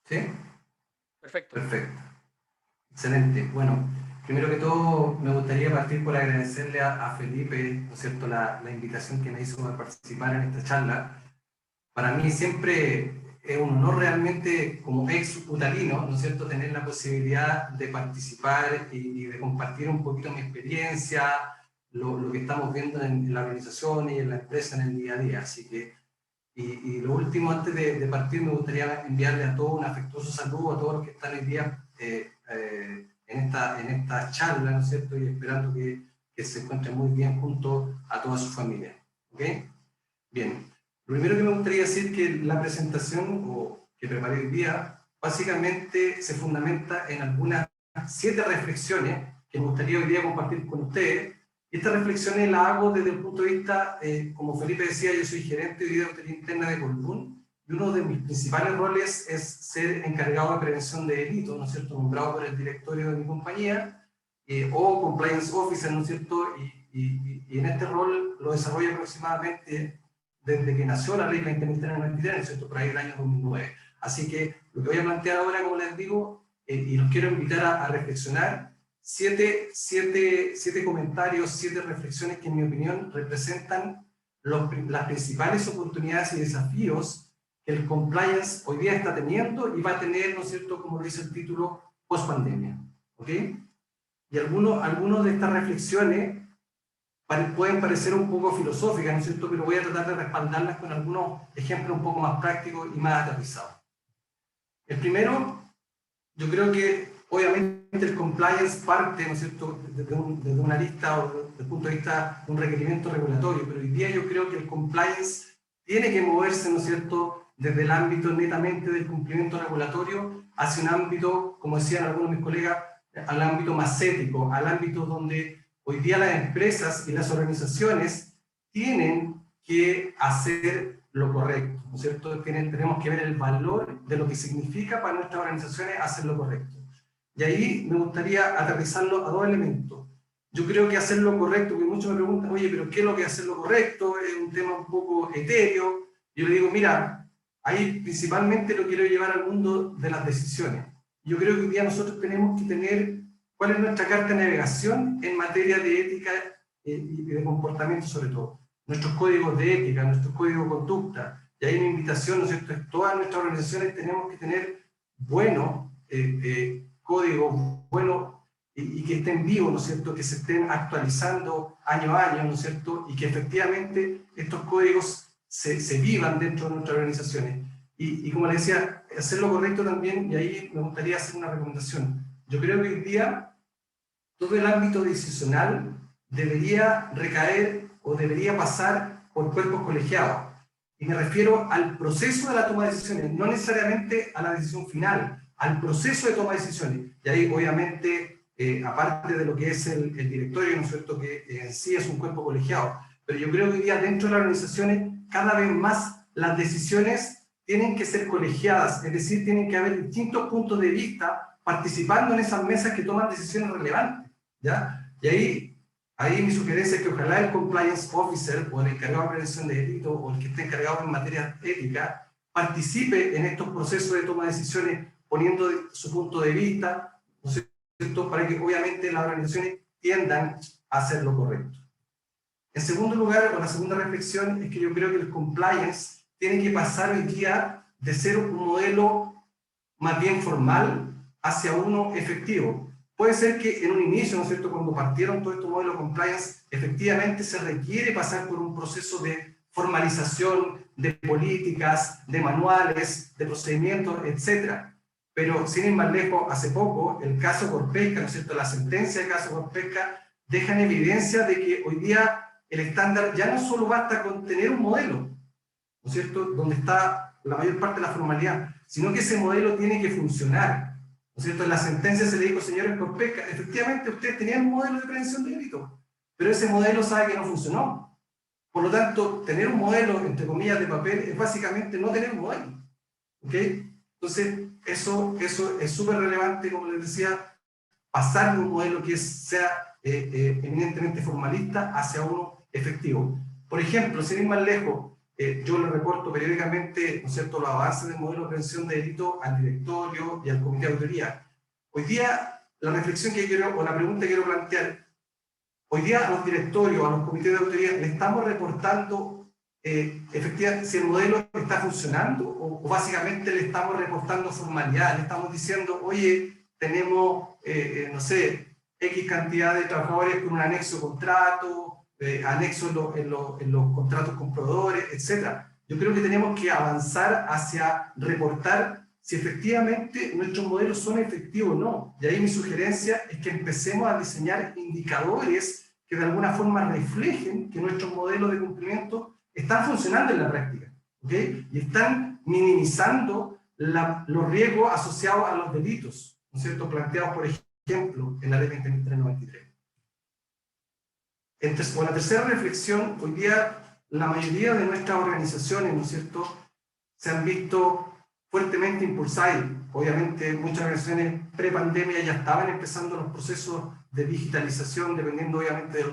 ¿Sí? Perfecto. Perfecto. Excelente. Bueno, primero que todo me gustaría partir por agradecerle a Felipe, ¿no es cierto?, la invitación que me hizo a participar en esta charla. Para mí siempre es un honor realmente, como ex utalino, ¿no es cierto?, tener la posibilidad de participar y de compartir un poquito mi experiencia, lo que estamos viendo en la organización y en la empresa en el día a día. Así que, y lo último, antes de partir, me gustaría enviarle a todos un afectuoso saludo a todos los que están hoy día en esta charla, ¿no es cierto?, y esperando que se encuentren muy bien junto a toda su familia. ¿Ok? Bien. Lo primero que me gustaría decir que la presentación que preparé hoy día básicamente se fundamenta en algunas 7 reflexiones que me gustaría hoy día compartir con ustedes. Estas reflexiones las hago desde el punto de vista, como Felipe decía, yo soy gerente de auditoría interna de Colbún, y uno de mis principales roles es ser encargado de prevención de delitos, ¿no es cierto?, nombrado por el directorio de mi compañía, o compliance officer, ¿no es cierto?, y en este rol lo desarrollo aproximadamente desde que nació la ley 20.393, ¿no es cierto?, por ahí el año 2009. Así que lo que voy a plantear ahora, como les digo, y los quiero invitar a reflexionar, 7 comentarios, 7 reflexiones que en mi opinión representan las principales oportunidades y desafíos que el compliance hoy día está teniendo y va a tener, ¿no es cierto?, como lo dice el título, post pandemia. ¿Ok? Y algunos de estas reflexiones pueden parecer un poco filosóficas, ¿no es cierto?, pero voy a tratar de respaldarlas con algunos ejemplos un poco más prácticos y más aterrizados. El primero, yo creo que obviamente el compliance parte, ¿no es cierto?, desde una lista o desde el punto de vista de un requerimiento regulatorio, pero hoy día yo creo que el compliance tiene que moverse, ¿no es cierto?, desde el ámbito netamente del cumplimiento regulatorio hacia un ámbito, como decían algunos de mis colegas, al ámbito más ético, al ámbito donde hoy día las empresas y las organizaciones tienen que hacer lo correcto, ¿no es cierto? Tenemos que ver el valor de lo que significa para nuestras organizaciones hacer lo correcto. Y ahí me gustaría aterrizarlo a 2 elementos. Yo creo que hacer lo correcto, porque muchos me preguntan, oye, pero ¿qué es lo que es hacer lo correcto? Es un tema un poco etéreo. Yo le digo, mira, ahí principalmente lo quiero llevar al mundo de las decisiones. Yo creo que hoy día nosotros tenemos que tener cuál es nuestra carta de navegación en materia de ética y de comportamiento sobre todo. Nuestros códigos de ética, nuestros códigos de conducta. Y ahí mi invitación, ¿no es cierto?, es todas nuestras organizaciones tenemos que tener buenos códigos, buenos y que estén vivos, ¿no es cierto?, que se estén actualizando año a año, ¿no es cierto?, y que efectivamente estos códigos se vivan dentro de nuestras organizaciones. Y como les decía, hacer lo correcto también, y ahí me gustaría hacer una recomendación. Yo creo que hoy día todo el ámbito decisional debería recaer o debería pasar por cuerpos colegiados. Y me refiero al proceso de la toma de decisiones, no necesariamente a la decisión final, al proceso de toma de decisiones. Y ahí obviamente, aparte de lo que es el directorio, ¿no es cierto?, que en sí es un cuerpo colegiado, pero yo creo que hoy día dentro de las organizaciones cada vez más las decisiones tienen que ser colegiadas, es decir, tienen que haber distintos puntos de vista participando en esas mesas que toman decisiones relevantes, ¿ya? Y ahí Ahí mi sugerencia es que ojalá el compliance officer o el encargado de prevención de delito o el que esté encargado en materia ética participe en estos procesos de toma de decisiones poniendo su punto de vista, ¿no es cierto?, para que obviamente las organizaciones tiendan a hacer lo correcto. En segundo lugar, o la segunda reflexión, es que yo creo que el compliance tiene que pasar hoy día de ser un modelo más bien formal hacia uno efectivo. Puede ser que en un inicio, ¿no es cierto?, cuando partieron todos estos modelos de compliance, efectivamente se requiere pasar por un proceso de formalización de políticas, de manuales, de procedimientos, etc. Pero sin ir más lejos, hace poco, el caso Corpesca, ¿no es cierto?, la sentencia del caso Corpesca deja en evidencia de que hoy día el estándar ya no solo basta con tener un modelo, ¿no es cierto?, donde está la mayor parte de la formalidad, sino que ese modelo tiene que funcionar, ¿no es cierto? En la sentencia se le dijo, señores Corpesca, efectivamente ustedes tenían un modelo de prevención de delito, pero ese modelo sabe que no funcionó. Por lo tanto, tener un modelo, entre comillas, de papel, es básicamente no tener un modelo, ¿ok? Entonces, eso es súper relevante, como les decía, pasar de un modelo que sea eminentemente formalista hacia uno efectivo. Por ejemplo, sin ir más lejos, yo le reporto periódicamente, ¿no es cierto?, los avances del modelo de prevención de delito al directorio y al comité de autoría. Hoy día, la reflexión que quiero, o la pregunta que quiero plantear, hoy día a los directorios, a los comités de autoría, le estamos reportando efectivamente si el modelo está funcionando o básicamente le estamos reportando formalidad, le estamos diciendo, oye, tenemos, no sé, X cantidad de trabajadores con un anexo contrato, anexo en los contratos con proveedores, etc. Yo creo que tenemos que avanzar hacia reportar si efectivamente nuestros modelos son efectivos o no. Y ahí mi sugerencia es que empecemos a diseñar indicadores que de alguna forma reflejen que nuestros modelos de cumplimiento están funcionando en la práctica, ¿ok? Y están minimizando los riesgos asociados a los delitos, ¿no es cierto?, planteados, por ejemplo, en la ley 20.393. Con la tercera reflexión, hoy día la mayoría de nuestras organizaciones, ¿no es cierto?, se han visto fuertemente impulsadas. Obviamente muchas organizaciones pre-pandemia ya estaban empezando los procesos de digitalización, dependiendo obviamente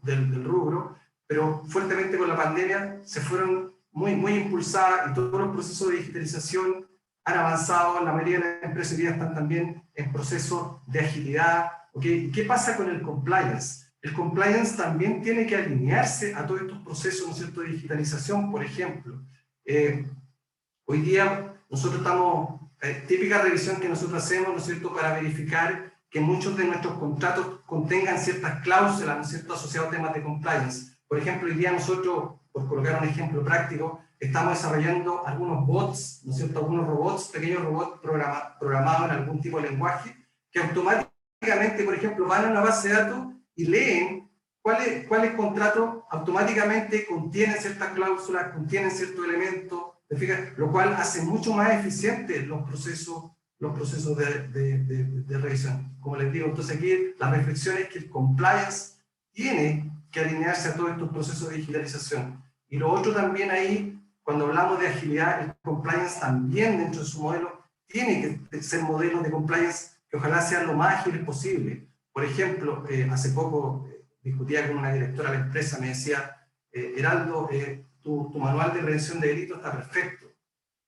del rubro, pero fuertemente con la pandemia se fueron muy impulsadas y todos los procesos de digitalización han avanzado. La mayoría de las empresas hoy día están también en procesos de agilidad, ¿okay? ¿Qué pasa con el compliance? El compliance también tiene que alinearse a todos estos procesos, ¿no es cierto?, de digitalización. Por ejemplo, hoy día nosotros estamos, típica revisión que nosotros hacemos, ¿no es cierto?, para verificar que muchos de nuestros contratos contengan ciertas cláusulas, ¿no es cierto?, asociadas a temas de compliance. Por ejemplo, hoy día nosotros, por colocar un ejemplo práctico, estamos desarrollando algunos bots, ¿no es cierto?, algunos robots, pequeños robots programados en algún tipo de lenguaje, que automáticamente, por ejemplo, van a una base de datos y leen cuáles contratos automáticamente contienen ciertas cláusulas, contienen ciertos elementos, lo cual hace mucho más eficientes los procesos de revisión. Como les digo, entonces aquí la reflexión es que el compliance tiene que alinearse a todos estos procesos de digitalización. Y lo otro también ahí, cuando hablamos de agilidad, el compliance también dentro de su modelo tiene que ser modelos de compliance que ojalá sean lo más ágiles posible. Por ejemplo, hace poco discutía con una directora de la empresa, me decía, Heraldo, tu manual de prevención de delitos está perfecto,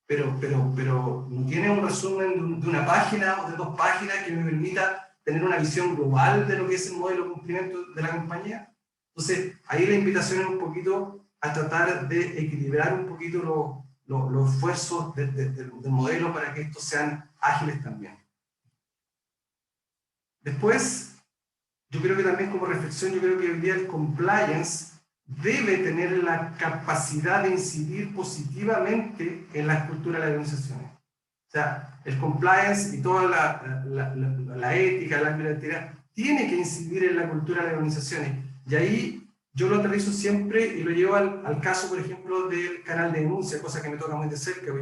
pero no tiene un resumen de una página o de 2 páginas que me permita tener una visión global de lo que es el modelo de cumplimiento de la compañía. Entonces, ahí la invitación es un poquito a tratar de equilibrar un poquito los esfuerzos del modelo para que estos sean ágiles también. Después, yo creo que también como reflexión, yo creo que hoy día el compliance debe tener la capacidad de incidir positivamente en la cultura de las organizaciones. O sea, el compliance y toda la ética, la administrativa, tiene que incidir en la cultura de las organizaciones. Y ahí yo lo aterrizo siempre y lo llevo al caso, por ejemplo, del canal de denuncia, cosa que me toca muy de cerca.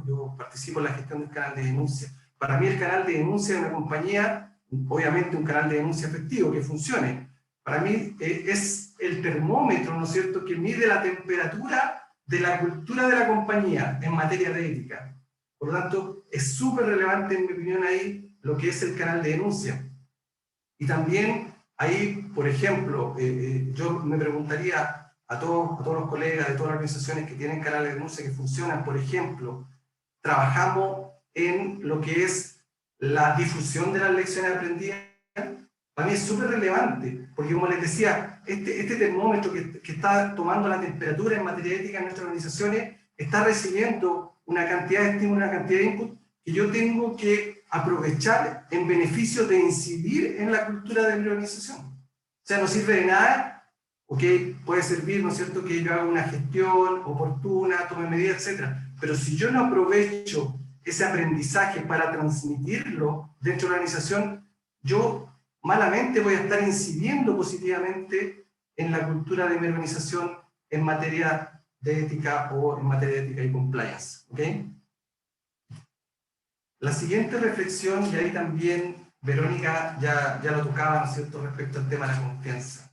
Yo participo en la gestión del canal de denuncia. Para mí el canal de denuncia de una compañía, obviamente un canal de denuncia efectivo, que funcione. Para mí es el termómetro, ¿no es cierto?, que mide la temperatura de la cultura de la compañía en materia de ética. Por lo tanto, es súper relevante, en mi opinión, ahí lo que es el canal de denuncia. Y también Ahí, por ejemplo, yo me preguntaría a todos los colegas de todas las organizaciones que tienen canales de denuncia que funcionan, por ejemplo, trabajamos en lo que es la difusión de las lecciones aprendidas. Para mí es súper relevante, porque como les decía, este termómetro que está tomando la temperatura en materia ética en nuestras organizaciones está recibiendo una cantidad de estímulos, una cantidad de input que yo tengo que aprovechar en beneficio de incidir en la cultura de mi organización. O sea, no sirve de nada, ok, puede servir, ¿no es cierto?, que yo haga una gestión oportuna, tome medidas, etc. Pero si yo no aprovecho ese aprendizaje para transmitirlo dentro de la organización, yo malamente voy a estar incidiendo positivamente en la cultura de mi organización en materia de ética o en materia de ética y compliance. ¿Okay? La siguiente reflexión, y ahí también Verónica ya lo tocaba, ¿no es cierto?, respecto al tema de la confianza.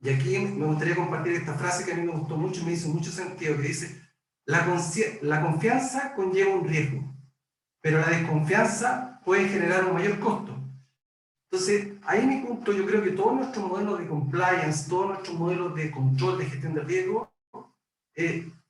Y aquí me gustaría compartir esta frase que a mí me gustó mucho y me hizo mucho sentido, que dice: la confianza conlleva un riesgo, pero la desconfianza puede generar un mayor costo. Entonces, ahí mi punto, yo creo que todos nuestros modelos de compliance, todos nuestros modelos de control, de gestión de riesgo,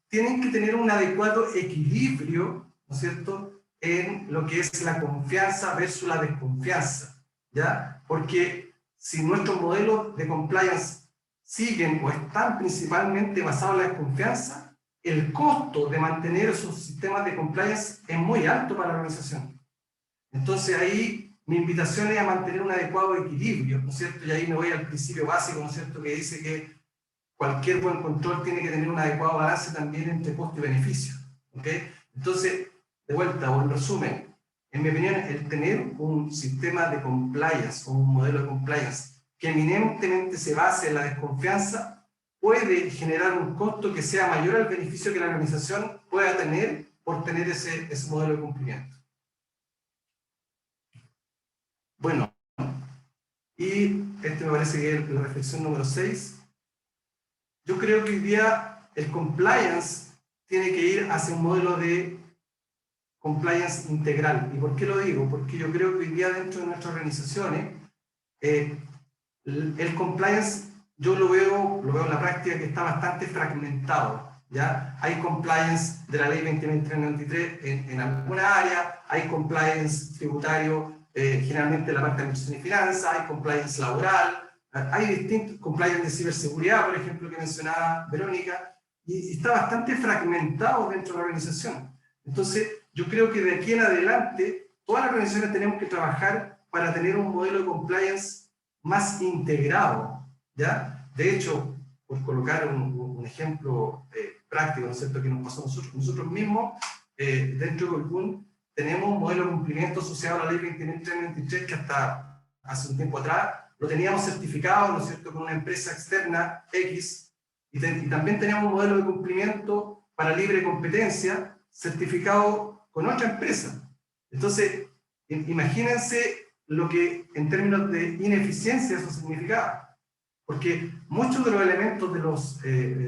tienen que tener un adecuado equilibrio, ¿no es cierto?, en lo que es la confianza versus la desconfianza, ¿ya? Porque si nuestros modelos de compliance siguen o están principalmente basados en la desconfianza, el costo de mantener esos sistemas de compliance es muy alto para la organización. Entonces ahí mi invitación es a mantener un adecuado equilibrio, ¿no es cierto? Y ahí me voy al principio básico, ¿no es cierto?, que dice que cualquier buen control tiene que tener un adecuado balance también entre costo y beneficio. ¿Okay? Entonces, de vuelta, o en resumen, en mi opinión, el tener un sistema de compliance o un modelo de compliance que eminentemente se base en la desconfianza puede generar un costo que sea mayor al beneficio que la organización pueda tener por tener ese modelo de cumplimiento. Bueno, y me parece que es la reflexión número 6. Yo creo que hoy día el compliance tiene que ir hacia un modelo de compliance integral. ¿Y por qué lo digo? Porque yo creo que hoy día dentro de nuestras organizaciones el compliance, yo lo veo en la práctica que está bastante fragmentado. ¿Ya? Hay compliance de la ley 20.393 en alguna área, hay compliance tributario generalmente en la parte de administración y finanzas, hay compliance laboral, hay distintos compliance de ciberseguridad, por ejemplo, que mencionaba Verónica, y está bastante fragmentado dentro de la organización. Entonces, yo creo que de aquí en adelante, todas las organizaciones tenemos que trabajar para tener un modelo de compliance más integrado, ¿ya? De hecho, por colocar un ejemplo práctico, ¿no es cierto?, que nos pasó a nosotros mismos, dentro de Colbún, tenemos un modelo de cumplimiento asociado a la ley 20.393 que hasta hace un tiempo atrás lo teníamos certificado, ¿no es cierto?, con una empresa externa X, y también teníamos un modelo de cumplimiento para libre competencia certificado con otra empresa. Entonces, imagínense lo que en términos de ineficiencia eso significaba, porque muchos de los elementos de los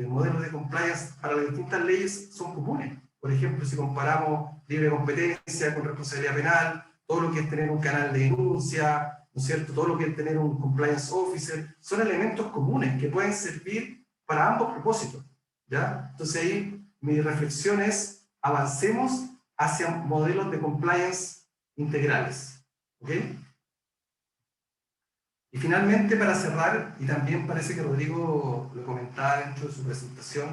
modelos de compliance para las distintas leyes son comunes. Por ejemplo, si comparamos libre competencia con responsabilidad penal, todo lo que es tener un canal de denuncia, ¿no es cierto?, todo lo que es tener un compliance officer, son elementos comunes que pueden servir para ambos propósitos, ¿ya? Entonces ahí mi reflexión es: avancemos hacia modelos de compliance integrales, ¿ok? Y finalmente, para cerrar, y también parece que Rodrigo lo comentaba dentro de su presentación,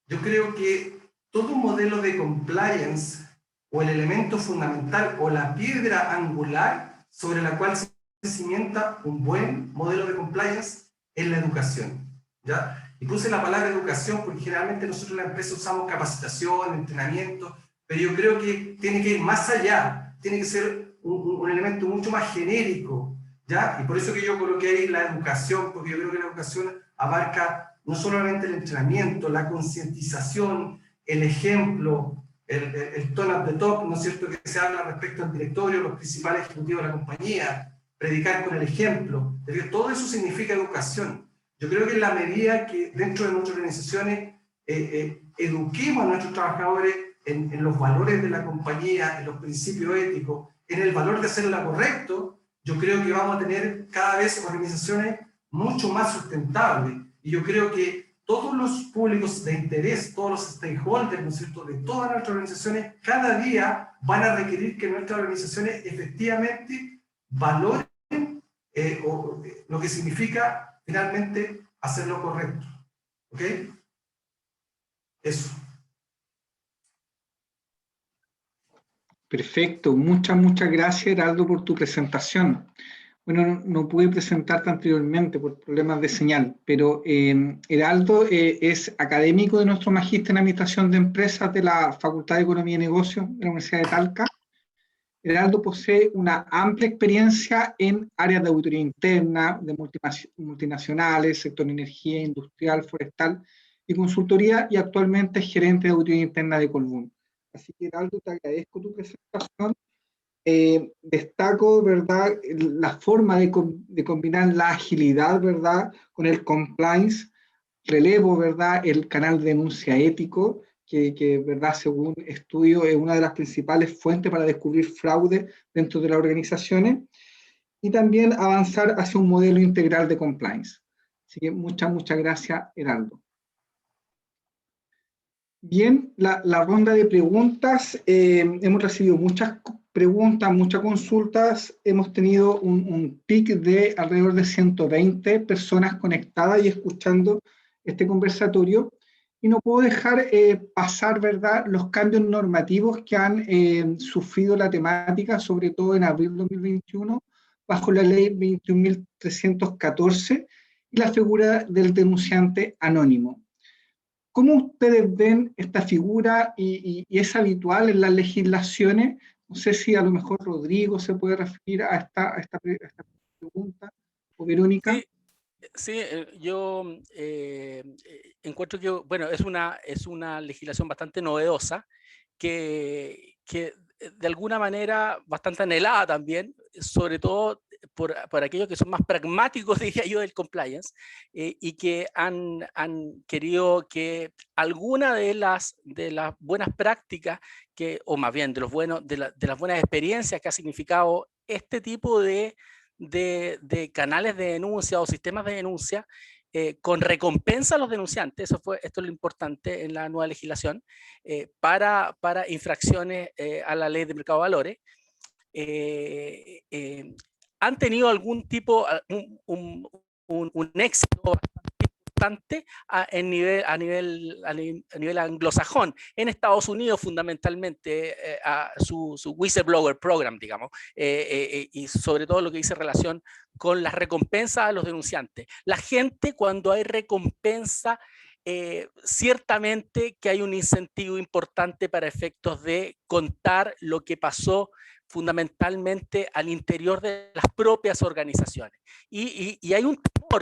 yo creo que todo modelo de compliance, o el elemento fundamental, o la piedra angular sobre la cual se cimienta un buen modelo de compliance, es la educación, ¿ya? Y puse la palabra educación porque generalmente nosotros en la empresa usamos capacitación, entrenamiento, pero yo creo que tiene que ir más allá, tiene que ser un elemento mucho más genérico, ¿ya? Y por eso que yo coloqué ahí la educación, porque yo creo que la educación abarca no solamente el entrenamiento, la concientización, el ejemplo, el tone at the top, ¿no es cierto?, que se habla respecto al directorio, los principales ejecutivos de la compañía, predicar con el ejemplo. Todo eso significa educación. Yo creo que en la medida que dentro de nuestras organizaciones eduquemos a nuestros trabajadores en los valores de la compañía, en los principios éticos, en el valor de hacerlo correcto, yo creo que vamos a tener cada vez organizaciones mucho más sustentables. Y yo creo que todos los públicos de interés, todos los stakeholders, ¿no es cierto?, de todas nuestras organizaciones, cada día van a requerir que nuestras organizaciones efectivamente valoren lo que significa finalmente hacer lo correcto. ¿Ok? Eso. Perfecto, muchas gracias, Heraldo, por tu presentación. Bueno, no pude presentarte anteriormente por problemas de señal, pero Heraldo es académico de nuestro magíster en Administración de Empresas de la Facultad de Economía y Negocios de la Universidad de Talca. Heraldo posee una amplia experiencia en áreas de auditoría interna, de multinacionales, sector de energía, industrial, forestal y consultoría, y actualmente es gerente de auditoría interna de Colbún. Así que, Heraldo, te agradezco tu presentación. Destaco, ¿verdad?, la forma de combinar la agilidad, ¿verdad?, con el compliance. Relevo, ¿verdad?, el canal de denuncia ético, que, ¿verdad?, según estudio es una de las principales fuentes para descubrir fraude dentro de las organizaciones, y también avanzar hacia un modelo integral de compliance. Así que muchas gracias, Heraldo. Bien, la ronda de preguntas, hemos recibido muchas preguntas, muchas consultas, hemos tenido un pic de alrededor de 120 personas conectadas y escuchando este conversatorio, y no puedo dejar pasar, ¿verdad?, los cambios normativos que han sufrido la temática, sobre todo en abril de 2021, bajo la ley 21.314 y la figura del denunciante anónimo. ¿Cómo ustedes ven esta figura y es habitual en las legislaciones? No sé si a lo mejor Rodrigo se puede referir a esta pregunta, o Verónica. Sí, yo encuentro que, bueno, es una legislación bastante novedosa que de alguna manera bastante anhelada también, sobre todo por aquellos que son más pragmáticos, diría yo, del compliance, y que han querido que alguna de las buenas prácticas, o más bien de las buenas experiencias que ha significado este tipo de canales de denuncia o sistemas de denuncia, con recompensa a los denunciantes, esto es lo importante en la nueva legislación, para infracciones a la ley de mercado de valores, han tenido algún tipo, un éxito bastante a nivel anglosajón. En Estados Unidos, fundamentalmente, su whistleblower program, digamos, y sobre todo lo que dice relación con las recompensas a los denunciantes. La gente, cuando hay recompensa, ciertamente que hay un incentivo importante para efectos de contar lo que pasó fundamentalmente al interior de las propias organizaciones. Y hay un temor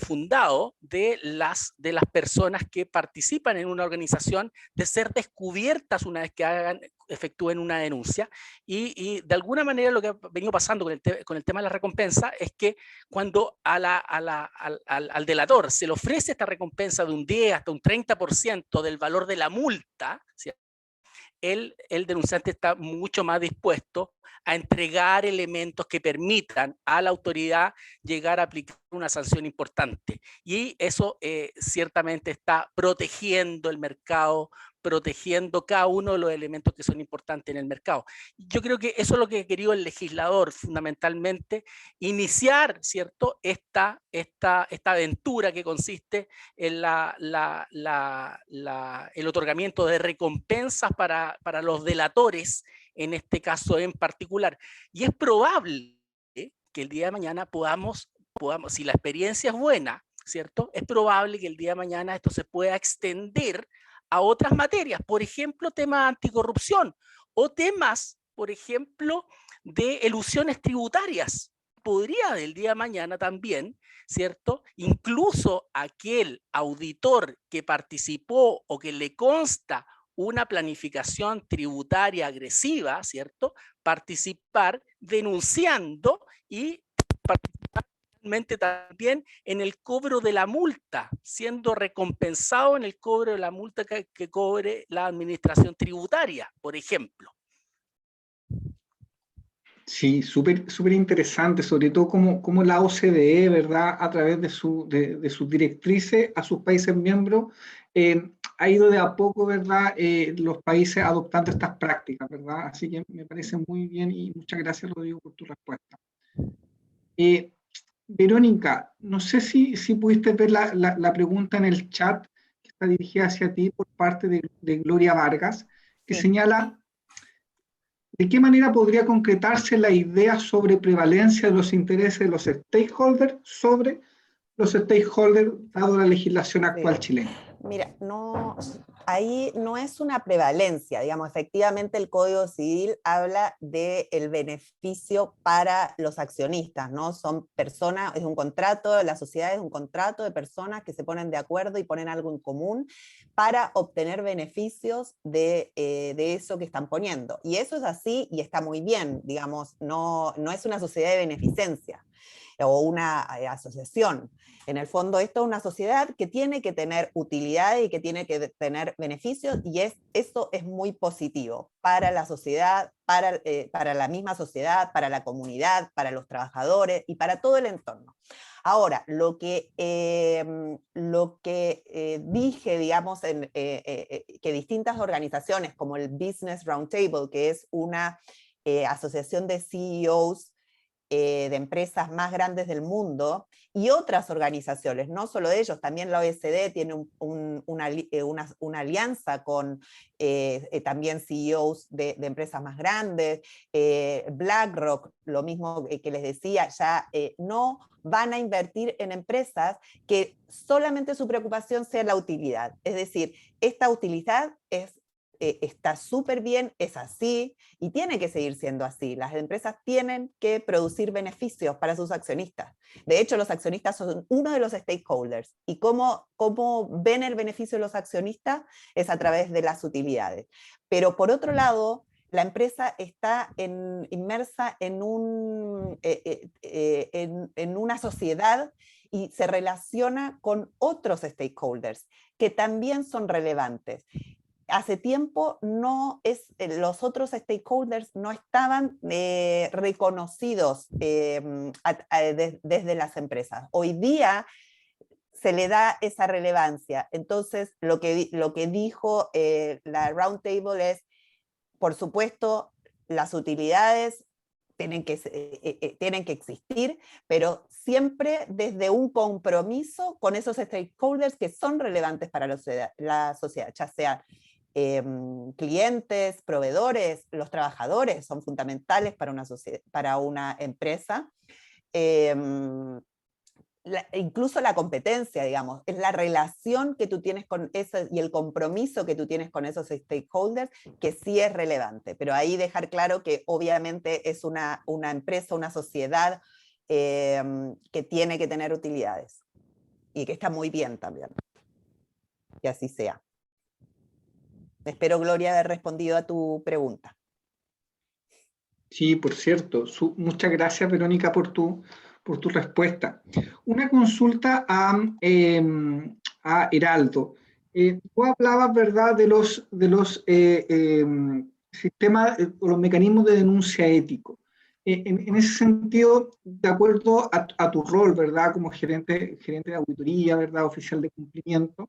fundado de las personas que participan en una organización de ser descubiertas una vez que efectúen una denuncia, y de alguna manera lo que ha venido pasando con el tema de la recompensa es que cuando al delator se le ofrece esta recompensa de un 10 hasta un 30% del valor de la multa, ¿cierto?, el denunciante está mucho más dispuesto a entregar elementos que permitan a la autoridad llegar a aplicar una sanción importante. Y eso ciertamente está protegiendo el mercado, protegiendo cada uno de los elementos que son importantes en el mercado. Yo creo que eso es lo que ha querido el legislador, fundamentalmente, iniciar, ¿cierto?, esta aventura que consiste en el otorgamiento de recompensas para los delatores, en este caso en particular. Y es probable que el día de mañana podamos, si la experiencia es buena, ¿cierto?, es probable que el día de mañana esto se pueda extender a otras materias, por ejemplo, temas de anticorrupción o temas, por ejemplo, de elusiones tributarias. Podría del día de mañana también, ¿cierto?, incluso aquel auditor que participó o que le consta una planificación tributaria agresiva, ¿cierto?, participar denunciando y participar también en el cobro de la multa, siendo recompensado en el cobro de la multa que cobre la administración tributaria, por ejemplo. Sí, súper interesante, sobre todo cómo la OCDE, ¿verdad?, a través de sus directrices a sus países miembros, ha ido de a poco, ¿verdad?, los países adoptando estas prácticas, ¿verdad? Así que me parece muy bien y muchas gracias, Rodrigo, por tu respuesta. Verónica, no sé si pudiste ver la pregunta en el chat que está dirigida hacia ti por parte de Gloria Vargas, que Sí. señala: ¿de qué manera podría concretarse la idea sobre prevalencia de los intereses de los stakeholders sobre los stakeholders, dado la legislación actual chilena? Mira, ahí no es una prevalencia, digamos, efectivamente el Código Civil habla del beneficio para los accionistas, ¿no? Son personas, es un contrato, la sociedad es un contrato de personas que se ponen de acuerdo y ponen algo en común para obtener beneficios de eso que están poniendo. Y eso es así y está muy bien, digamos, no es una sociedad de beneficencia o una asociación. En el fondo, esto es una sociedad que tiene que tener utilidad y que tiene que tener beneficios, y eso es muy positivo para la sociedad, para la misma sociedad, para la comunidad, para los trabajadores y para todo el entorno. Ahora, lo que dije, digamos, que distintas organizaciones como el Business Roundtable, que es una asociación de CEOs de empresas más grandes del mundo, y otras organizaciones, no solo ellos, también la OECD tiene una alianza con también CEOs de empresas más grandes, BlackRock, lo mismo que les decía, ya no van a invertir en empresas que solamente su preocupación sea la utilidad, es decir, esta utilidad está súper bien, es así, y tiene que seguir siendo así. Las empresas tienen que producir beneficios para sus accionistas. De hecho, los accionistas son uno de los stakeholders. ¿Y cómo ven el beneficio de los accionistas? Es a través de las utilidades. Pero por otro lado, la empresa está inmersa en una sociedad y se relaciona con otros stakeholders que también son relevantes. Hace tiempo los otros stakeholders no estaban reconocidos desde las empresas. Hoy día se le da esa relevancia. Entonces, lo que dijo la Roundtable es, por supuesto, las utilidades tienen que existir, pero siempre desde un compromiso con esos stakeholders que son relevantes para la sociedad, ya sea clientes, proveedores, los trabajadores son fundamentales para una empresa. Incluso la competencia, digamos, es la relación que tú tienes con eso y el compromiso que tú tienes con esos stakeholders que sí es relevante, pero ahí dejar claro que obviamente es una empresa, una sociedad que tiene que tener utilidades y que está muy bien también, que así sea. Espero, Gloria, haber respondido a tu pregunta. Sí, por cierto. Muchas gracias, Verónica, por tu respuesta. Una consulta a Heraldo. Tú hablabas, ¿verdad?, de los sistemas o los mecanismos de denuncia ético. En ese sentido, de acuerdo a tu rol, ¿verdad?, como gerente de auditoría, ¿verdad?, oficial de cumplimiento,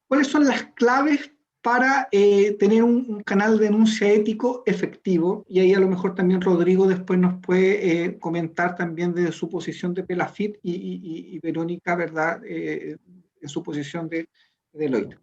¿cuáles son las claves para tener un canal de denuncia ético efectivo? Y ahí a lo mejor también Rodrigo después nos puede comentar también desde su posición de Pelafit y Verónica, ¿verdad?, en su posición de Deloitte.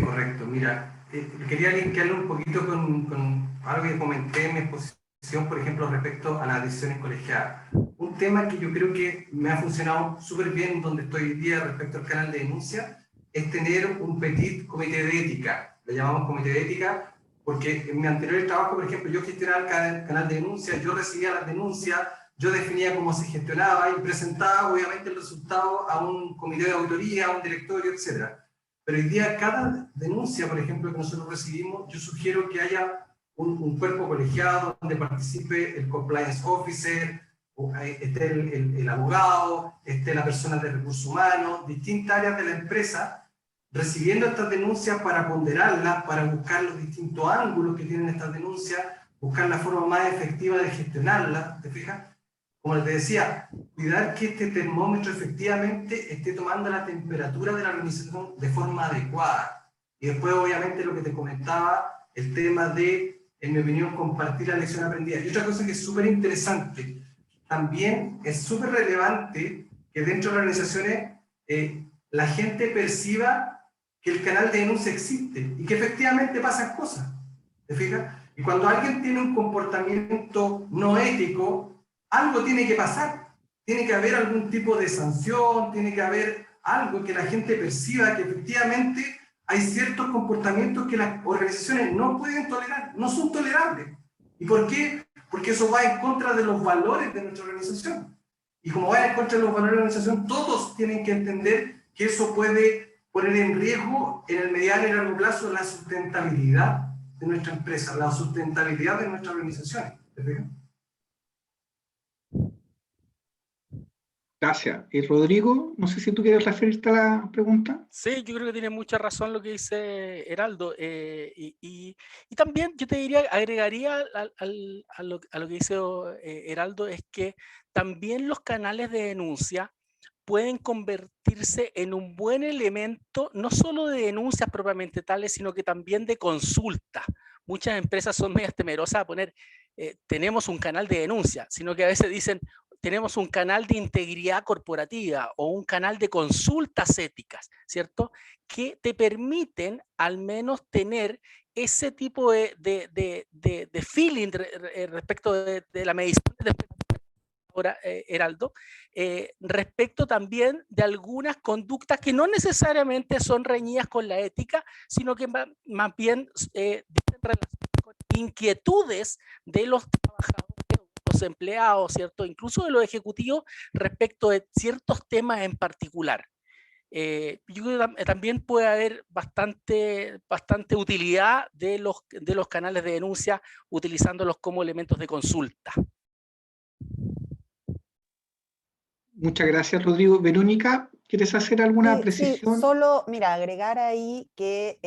Correcto, mira, quería linkearlo un poquito con algo que comenté en mi exposición, por ejemplo, respecto a las decisiones colegiadas. Un tema que yo creo que me ha funcionado súper bien donde estoy hoy día respecto al canal de denuncia es tener un petit comité de ética. Le llamamos comité de ética porque en mi anterior trabajo, por ejemplo, yo gestionaba el canal de denuncia, yo recibía las denuncias, yo definía cómo se gestionaba y presentaba obviamente el resultado a un comité de auditoría, a un directorio, etc. Pero hoy día cada denuncia, por ejemplo, que nosotros recibimos, yo sugiero que haya un cuerpo colegiado donde participe el compliance officer, esté el abogado, esté la persona de recursos humanos, distintas áreas de la empresa, recibiendo estas denuncias para ponderarlas, para buscar los distintos ángulos que tienen estas denuncias, buscar la forma más efectiva de gestionarlas, ¿te fijas? Como les decía, cuidar que este termómetro efectivamente esté tomando la temperatura de la organización de forma adecuada. Y después, obviamente, lo que te comentaba, el tema de, en mi opinión, compartir la lección aprendida. Y otra cosa que es súper interesante, también es súper relevante que dentro de las organizaciones la gente perciba que el canal de denuncia existe y que efectivamente pasan cosas. ¿Te fijas? Y cuando alguien tiene un comportamiento no ético, algo tiene que pasar. Tiene que haber algún tipo de sanción, tiene que haber algo que la gente perciba que efectivamente hay ciertos comportamientos que las organizaciones no pueden tolerar, no son tolerables. ¿Y por qué? Porque eso va en contra de los valores de nuestra organización. Y como va en contra de los valores de la organización, todos tienen que entender que eso puede poner en riesgo en el mediano y largo plazo la sustentabilidad de nuestra empresa, la sustentabilidad de nuestras organizaciones. ¿Te fijas? Gracias. Y Rodrigo, no sé si tú quieres referirte a la pregunta. Sí, yo creo que tiene mucha razón lo que dice Heraldo. Y también yo te diría, agregaría a lo que dice Heraldo, es que también los canales de denuncia pueden convertirse en un buen elemento, no solo de denuncias propiamente tales, sino que también de consulta. Muchas empresas son medias temerosas a poner, tenemos un canal de denuncia, sino que a veces dicen, tenemos un canal de integridad corporativa o un canal de consultas éticas, ¿cierto? Que te permiten al menos tener ese tipo de feeling respecto de la medición ahora, Heraldo, respecto también de algunas conductas que no necesariamente son reñidas con la ética, sino que más bien tienen relación con inquietudes de los trabajadores, los empleados, ¿cierto? Incluso de los ejecutivos respecto de ciertos temas en particular. Yo creo que también puede haber bastante utilidad de los canales de denuncia utilizándolos como elementos de consulta. Muchas gracias, Rodrigo. Verónica, ¿quieres hacer alguna precisión? Sí, solo, mira, agregar ahí que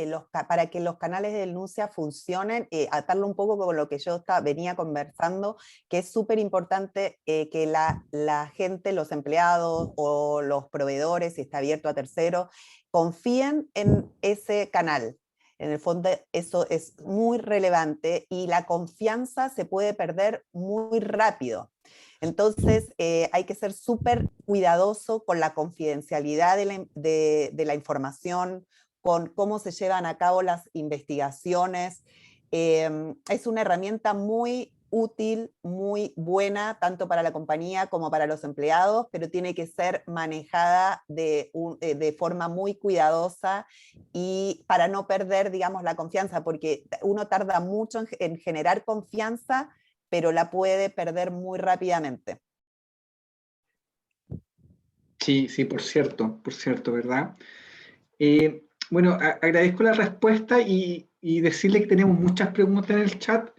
para que los canales de denuncia funcionen, atarlo un poco con lo que yo venía conversando, que es súper importante que la gente, los empleados o los proveedores, si está abierto a terceros, confíen en ese canal. En el fondo eso es muy relevante y la confianza se puede perder muy rápido. Entonces, hay que ser súper cuidadoso con la confidencialidad de la información, con cómo se llevan a cabo las investigaciones. Es una herramienta muy útil, muy buena, tanto para la compañía como para los empleados, pero tiene que ser manejada de forma muy cuidadosa y para no perder, digamos, la confianza, porque uno tarda mucho en generar confianza, pero la puede perder muy rápidamente. Sí, sí, por cierto, ¿verdad? Bueno, agradezco la respuesta y decirle que tenemos muchas preguntas en el chat.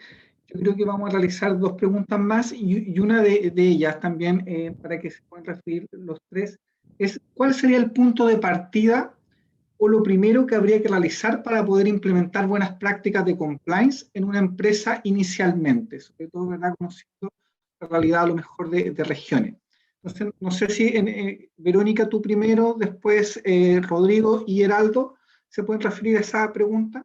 Yo creo que vamos a realizar dos preguntas más y una de ellas también, para que se puedan referir los tres, es ¿cuál sería el punto de partida o lo primero que habría que realizar para poder implementar buenas prácticas de compliance en una empresa inicialmente? Sobre todo, ¿verdad?, conociendo la realidad a lo mejor de regiones. Entonces, no sé si Verónica, tú primero, después Rodrigo y Heraldo, ¿se pueden referir a esa pregunta?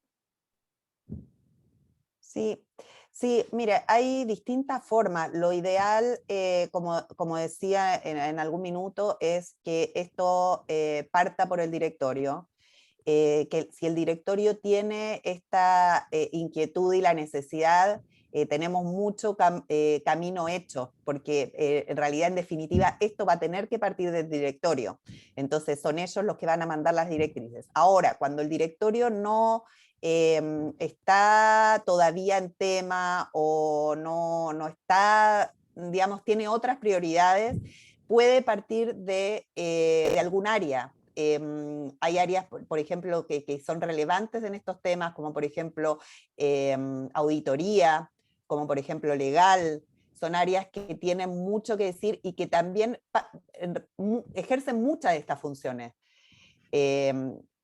Sí, mire, hay distintas formas. Lo ideal, como decía en algún minuto, es que esto parta por el directorio. Que si el directorio tiene esta inquietud y la necesidad, tenemos mucho camino hecho, porque en realidad, en definitiva, esto va a tener que partir del directorio. Entonces son ellos los que van a mandar las directrices. Ahora, cuando el directorio no está todavía en tema o no está, digamos, tiene otras prioridades, puede partir de algún área. Hay áreas, por ejemplo, que son relevantes en estos temas, como por ejemplo auditoría, como por ejemplo legal. Son áreas que tienen mucho que decir y que también ejercen muchas de estas funciones.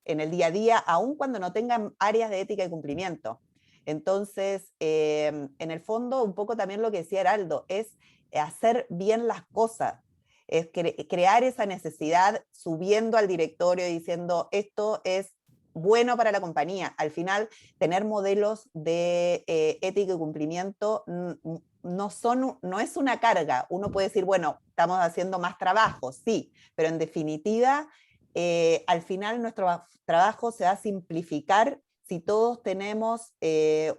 en el día a día, aun cuando no tengan áreas de ética y cumplimiento. Entonces, en el fondo, un poco también lo que decía Heraldo, es hacer bien las cosas, es crear esa necesidad subiendo al directorio y diciendo esto es bueno para la compañía. Al final, tener modelos de ética y cumplimiento no es una carga. Uno puede decir, bueno, estamos haciendo más trabajo, sí, pero en definitiva, al final nuestro trabajo se va a simplificar si todos tenemos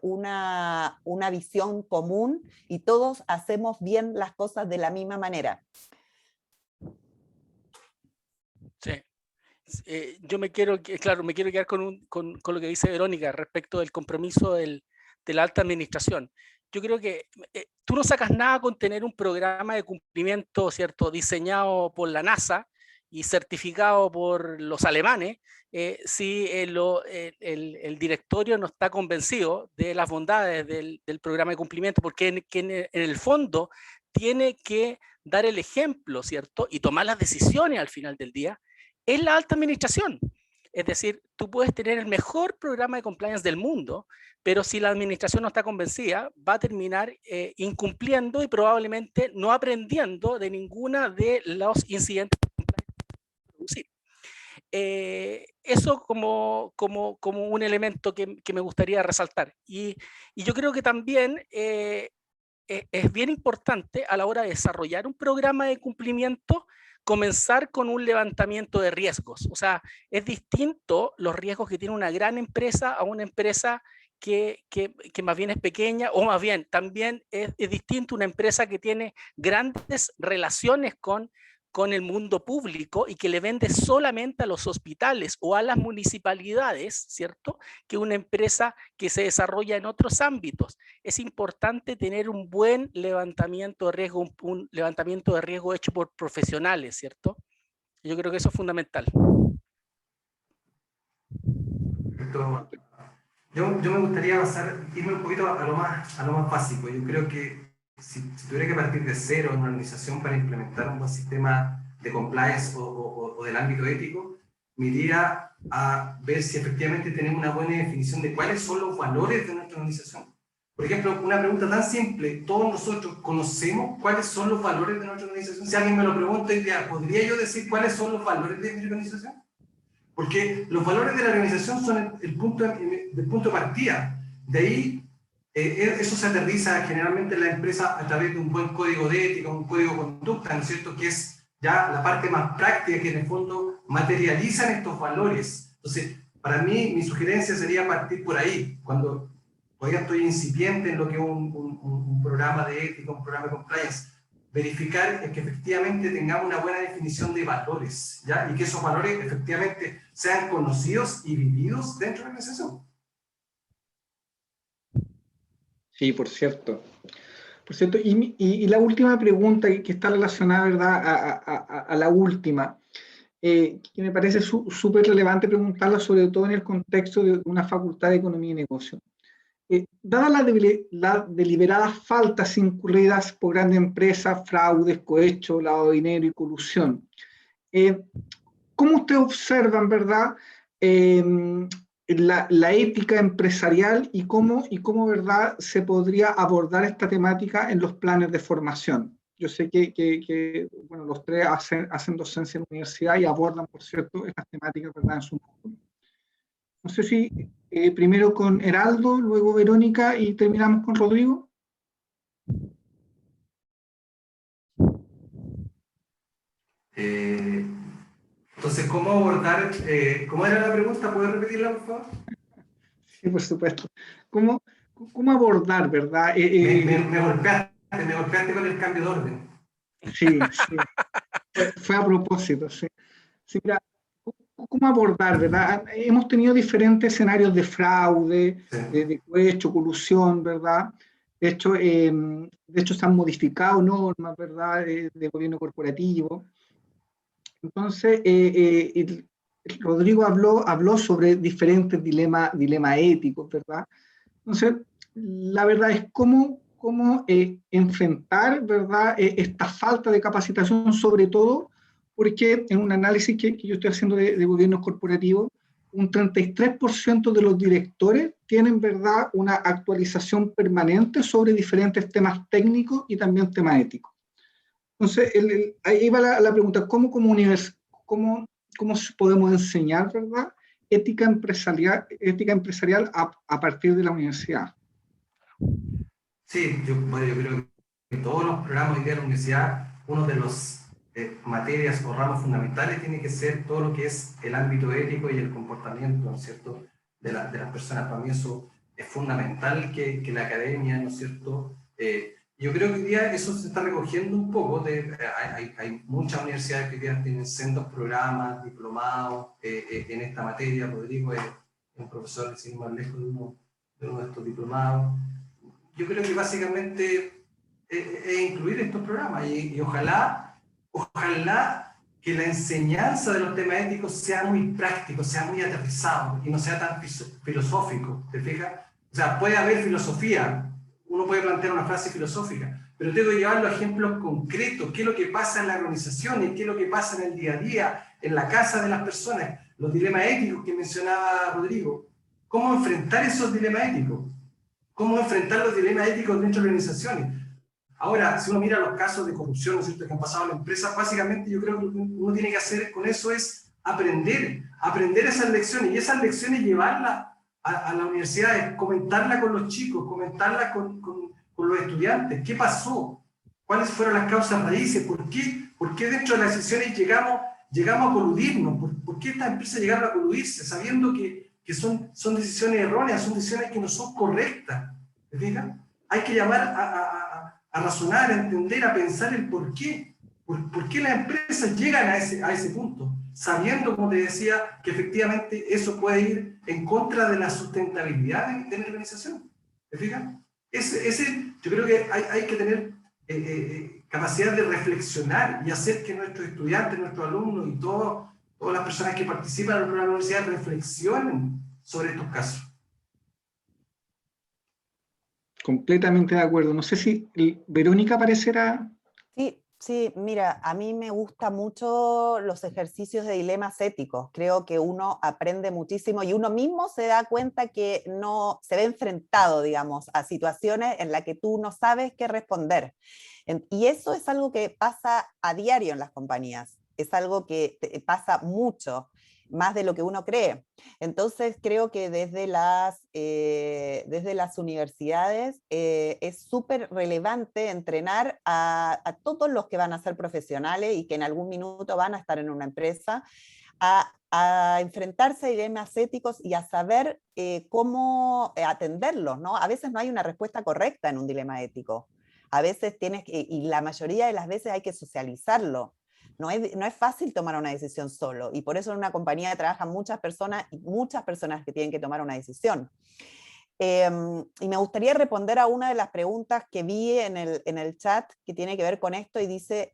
una visión común y todos hacemos bien las cosas de la misma manera. Sí. Yo me quiero quedar con lo que dice Verónica respecto del compromiso de la alta administración. Yo creo que tú no sacas nada con tener un programa de cumplimiento, ¿cierto?, diseñado por la NASA y certificado por los alemanes, si el directorio no está convencido de las bondades del programa de cumplimiento, porque en el fondo tiene que dar el ejemplo, ¿cierto?, y tomar las decisiones al final del día, es la alta administración. Es decir, tú puedes tener el mejor programa de compliance del mundo, pero si la administración no está convencida, va a terminar incumpliendo y probablemente no aprendiendo de ninguna de los incidentes que producir. Eso como un elemento que me gustaría resaltar. Y yo creo que también es bien importante a la hora de desarrollar un programa de cumplimiento comenzar con un levantamiento de riesgos. O sea, es distinto los riesgos que tiene una gran empresa a una empresa que más bien es pequeña, o más bien también es distinto una empresa que tiene grandes relaciones con el mundo público y que le vende solamente a los hospitales o a las municipalidades, ¿cierto?, que una empresa que se desarrolla en otros ámbitos. Es importante tener un buen levantamiento de riesgo, un levantamiento de riesgo hecho por profesionales, ¿cierto? Yo creo que eso es fundamental. Yo me gustaría irme un poquito a lo más básico. Yo creo que si tuviera que partir de cero en una organización para implementar un buen sistema de compliance o del ámbito ético, me iría a ver si efectivamente tenemos una buena definición de cuáles son los valores de nuestra organización. Por ejemplo, una pregunta tan simple, ¿todos nosotros conocemos cuáles son los valores de nuestra organización? Si alguien me lo pregunta, ¿podría yo decir cuáles son los valores de mi organización? Porque los valores de la organización son el punto de partida. De ahí, eso se aterriza generalmente en la empresa a través de un buen código de ética, un código de conducta, ¿no es cierto?, que es ya la parte más práctica que en el fondo materializan estos valores. Entonces, para mí, mi sugerencia sería partir por ahí, cuando todavía estoy incipiente en lo que es un programa de ética, un programa de compliance, verificar que efectivamente tengamos una buena definición de valores, ¿ya? Y que esos valores efectivamente sean conocidos y vividos dentro de la organización. Sí, por cierto. Por cierto, y la última pregunta que está relacionada, ¿verdad?, a la última, que me parece súper relevante preguntarla, sobre todo en el contexto de una facultad de Economía y Negocio. Dadas las deliberadas faltas incurridas por grandes empresas, fraudes, cohecho, lavado de dinero y colusión, ¿cómo ustedes observan, verdad, la ética empresarial y cómo, verdad, se podría abordar esta temática en los planes de formación? Yo sé que bueno, los tres hacen docencia en la universidad y abordan, por cierto, estas temáticas, verdad, en su módulo. No sé si primero con Heraldo, luego Verónica y terminamos con Rodrigo. Entonces, ¿cómo abordar? ¿Cómo era la pregunta? ¿Puedes repetirla, por favor? Sí, por supuesto. ¿Cómo abordar, verdad? Me golpeaste con el cambio de orden. Sí. Fue a propósito, sí. Sí, mira, ¿cómo abordar, verdad? Hemos tenido diferentes escenarios de fraude, Sí. de cohecho, colusión, ¿verdad? De hecho, se han modificado normas, ¿verdad?, de gobierno corporativo. Entonces, Rodrigo habló sobre diferentes dilemas éticos, ¿verdad? Entonces, la verdad es cómo enfrentar, ¿verdad?, esta falta de capacitación, sobre todo porque en un análisis que yo estoy haciendo de gobiernos corporativos, un 33% de los directores tienen, ¿verdad?, una actualización permanente sobre diferentes temas técnicos y también temas éticos. Entonces, ahí va la pregunta, ¿cómo podemos enseñar, ¿verdad?, ética empresarial a partir de la universidad? Sí, bueno, yo creo que en todos los programas hoy día de la universidad, uno de los materias o ramos fundamentales tiene que ser todo lo que es el ámbito ético y el comportamiento, ¿no es cierto?, de las personas. Para mí eso es fundamental que la academia, ¿no es cierto? Yo creo que hoy día eso se está recogiendo un poco. Hay muchas universidades que hoy día tienen sendos programas, diplomados en esta materia. Rodrigo es un profesor, sin ir más lejos, de uno de estos diplomados. Yo creo que básicamente es incluir estos programas y ojalá que la enseñanza de los temas éticos sea muy práctico, sea muy aterrizado y no sea tan filosófico, ¿te fijas? O sea, puede haber filosofía, uno puede plantear una frase filosófica, pero tengo que llevarlo a ejemplos concretos, qué es lo que pasa en las organizaciones, qué es lo que pasa en el día a día, en la casa de las personas, los dilemas éticos que mencionaba Rodrigo. ¿Cómo enfrentar esos dilemas éticos? ¿Cómo enfrentar los dilemas éticos dentro de organizaciones? Ahora, si uno mira los casos de corrupción, ¿no es cierto?, que han pasado en la empresa, básicamente yo creo que lo que uno tiene que hacer con eso es aprender esas lecciones, y esas lecciones llevarlas a las universidades, comentarlas con los chicos, comentarlas con los estudiantes. ¿Qué pasó? ¿Cuáles fueron las causas raíces? ¿Por qué dentro de las decisiones llegamos a coludirnos? ¿Por qué estas empresas llegaron a coludirse sabiendo que son decisiones erróneas, son decisiones que no son correctas? ¿Te fijas? Hay que llamar a razonar, a entender, a pensar el por qué. ¿Por qué las empresas llegan a ese punto? Sabiendo, como te decía, que efectivamente eso puede ir en contra de la sustentabilidad de la organización. ¿Te fijas? Yo creo que hay que tener capacidad de reflexionar y hacer que nuestros estudiantes, nuestros alumnos y todas las personas que participan en la universidad reflexionen sobre estos casos. Completamente de acuerdo. No sé si Verónica aparecerá. Sí, mira, a mí me gustan mucho los ejercicios de dilemas éticos. Creo que uno aprende muchísimo y uno mismo se da cuenta que no se ve enfrentado, digamos, a situaciones en las que tú no sabes qué responder. Y eso es algo que pasa a diario en las compañías. Es algo que pasa mucho, más de lo que uno cree. Entonces creo que desde las universidades es súper relevante entrenar a todos los que van a ser profesionales y que en algún minuto van a estar en una empresa, a enfrentarse a dilemas éticos y a saber cómo atenderlos, ¿no? A veces no hay una respuesta correcta en un dilema ético. A veces y la mayoría de las veces hay que socializarlo. No es fácil tomar una decisión solo, y por eso en una compañía trabajan muchas personas que tienen que tomar una decisión. Y me gustaría responder a una de las preguntas que vi en el chat que tiene que ver con esto, y dice,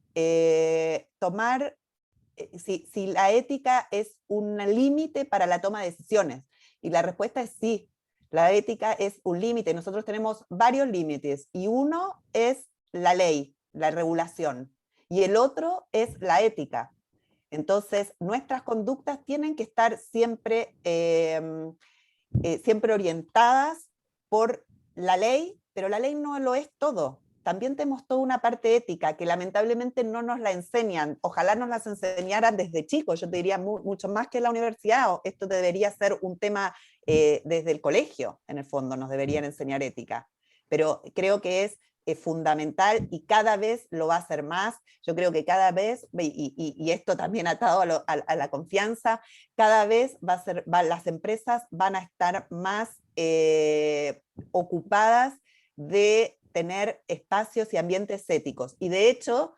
si la ética es un límite para la toma de decisiones. Y la respuesta es sí, la ética es un límite. Nosotros tenemos varios límites, y uno es la ley, la regulación, y el otro es la ética. Entonces, nuestras conductas tienen que estar siempre orientadas por la ley, pero la ley no lo es todo. También tenemos toda una parte ética que lamentablemente no nos la enseñan. Ojalá nos las enseñaran desde chicos. Yo te diría mucho más que en la universidad. Esto debería ser un tema desde el colegio, en el fondo, nos deberían enseñar ética. Pero creo que es fundamental y cada vez lo va a hacer más. Yo creo que cada vez, y esto también atado a la confianza, cada vez las empresas van a estar más ocupadas de tener espacios y ambientes éticos. Y de hecho,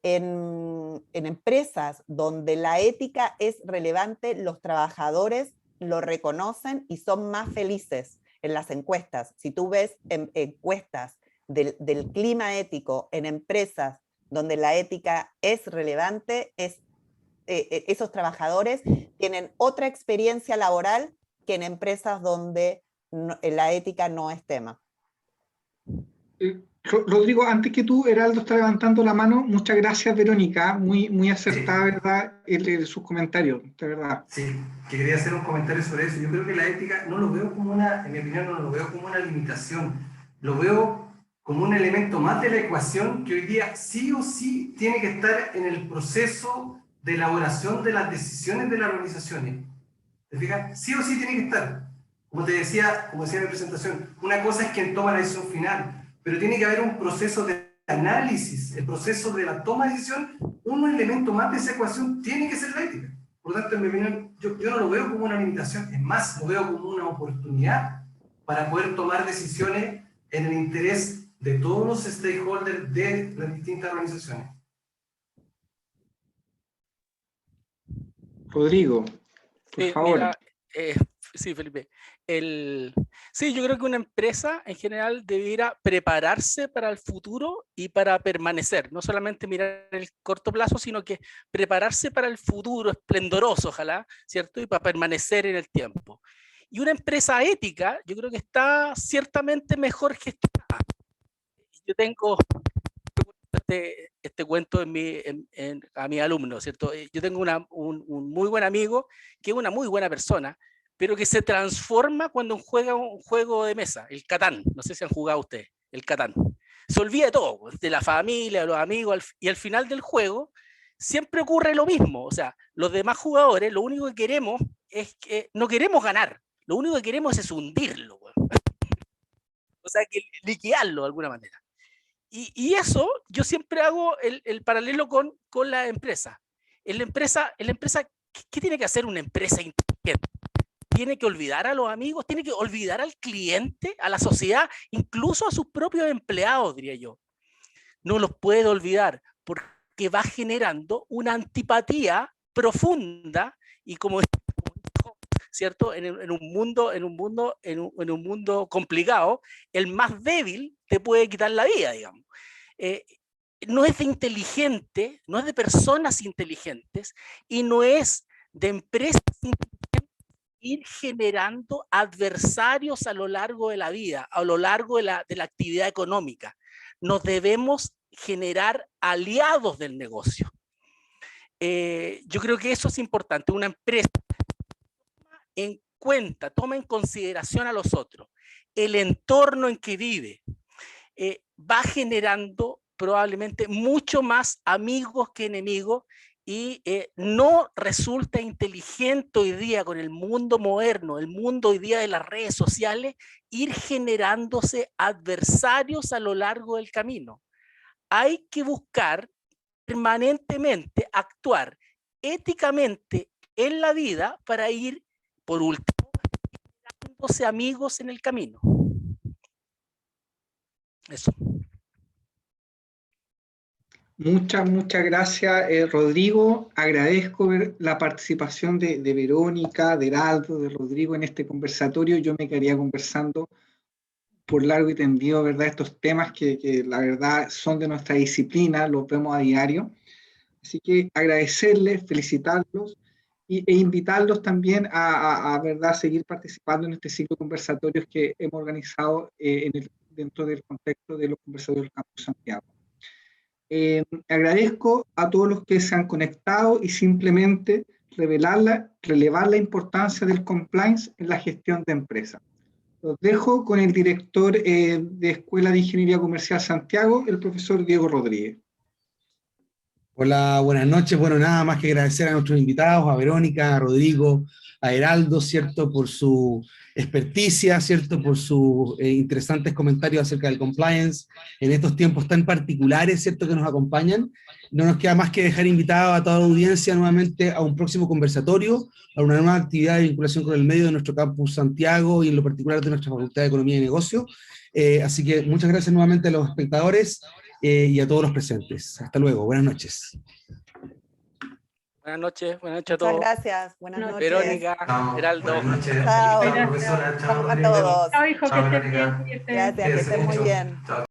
en empresas donde la ética es relevante, los trabajadores lo reconocen y son más felices en las encuestas. Si tú ves encuestas del clima ético en empresas donde la ética es relevante, esos trabajadores tienen otra experiencia laboral que en empresas donde la ética no es tema. Rodrigo, antes que tú, Heraldo está levantando la mano. Muchas gracias, Verónica. Muy acertada, ¿verdad? Sus comentarios, de verdad. Sí, que quería hacer un comentario sobre eso. Yo creo que la ética no lo veo como una, en mi opinión, no lo veo como una limitación. Lo veo como un elemento más de la ecuación que hoy día sí o sí tiene que estar en el proceso de elaboración de las decisiones de las organizaciones. ¿Te fijas? Sí o sí tiene que estar. Como decía en mi presentación, una cosa es quien toma la decisión final, pero tiene que haber un proceso de análisis, el proceso de la toma de decisión, un elemento más de esa ecuación tiene que ser la ética. Por lo tanto, en mi opinión, yo no lo veo como una limitación, es más, lo veo como una oportunidad para poder tomar decisiones en el interés de todos los stakeholders de las distintas organizaciones. Rodrigo, por favor. Mira, sí, Felipe. Sí, yo creo que una empresa en general debiera prepararse para el futuro y para permanecer, no solamente mirar el corto plazo, sino que prepararse para el futuro esplendoroso, ojalá, ¿cierto? Y para permanecer en el tiempo. Y una empresa ética, yo creo que está ciertamente mejor gestionada. Yo tengo este cuento a mis alumnos, ¿cierto? Yo tengo un muy buen amigo que es una muy buena persona, pero que se transforma cuando juega un juego de mesa, el Catán. No sé si han jugado ustedes, el Catán. Se olvida de todo, de la familia, de los amigos, y al final del juego siempre ocurre lo mismo. O sea, los demás jugadores, lo único que queremos es que no queremos ganar, lo único que queremos es hundirlo. O sea, que liquidarlo de alguna manera. Y eso yo siempre hago el paralelo con la empresa. En la empresa, ¿qué tiene que hacer una empresa inteligente? Tiene que olvidar a los amigos, tiene que olvidar al cliente, a la sociedad, incluso a sus propios empleados, diría yo. No los puede olvidar porque va generando una antipatía profunda y como ¿cierto? En un mundo complicado, el más débil te puede quitar la vida, digamos. No es de inteligente, no es de personas inteligentes y no es de empresas inteligentes ir generando adversarios a lo largo de la vida, a lo largo de la actividad económica. Nos debemos generar aliados del negocio. Yo creo que eso es importante. Una empresa en cuenta, toma en consideración a los otros, el entorno en que vive, va generando probablemente mucho más amigos que enemigos y no resulta inteligente hoy día con el mundo moderno, el mundo hoy día de las redes sociales, ir generándose adversarios a lo largo del camino. Hay que buscar permanentemente actuar éticamente en la vida para ir, por último, generándose amigos en el camino. Eso. Muchas gracias, Rodrigo. Agradezco la participación de Verónica, de Heraldo, de Rodrigo en este conversatorio. Yo me quedaría conversando por largo y tendido, ¿verdad? Estos temas que la verdad son de nuestra disciplina, los vemos a diario. Así que agradecerles, felicitarlos e invitarlos también a ¿verdad? Seguir participando en este ciclo de conversatorios que hemos organizado dentro del contexto de los conversatorios del Campus Santiago. Agradezco a todos los que se han conectado y simplemente relevar la importancia del compliance en la gestión de empresas. Los dejo con el director de Escuela de Ingeniería Comercial Santiago, el profesor Diego Rodríguez. Hola, buenas noches. Bueno, nada más que agradecer a nuestros invitados, a Verónica, a Rodrigo, a Heraldo, ¿cierto? Por su experticia, ¿cierto? Por sus interesantes comentarios acerca del compliance en estos tiempos tan particulares, ¿cierto? Que nos acompañan. No nos queda más que dejar invitado a toda la audiencia nuevamente a un próximo conversatorio, a una nueva actividad de vinculación con el medio de nuestro campus Santiago y en lo particular de nuestra Facultad de Economía y Negocio. Así que muchas gracias nuevamente a los espectadores y a todos los presentes. Hasta luego. Buenas noches. Buenas noches a todos. Muchas gracias. Buenas noches. Verónica, Chao, Heraldo. buenas noches. Chao. Chao, profesora. Chao, A Rodrigo. todos. Chao, hijo, Chao, que estés Verónica. bien. Cuídate. Gracias, que estén muy mucho. bien. Chao.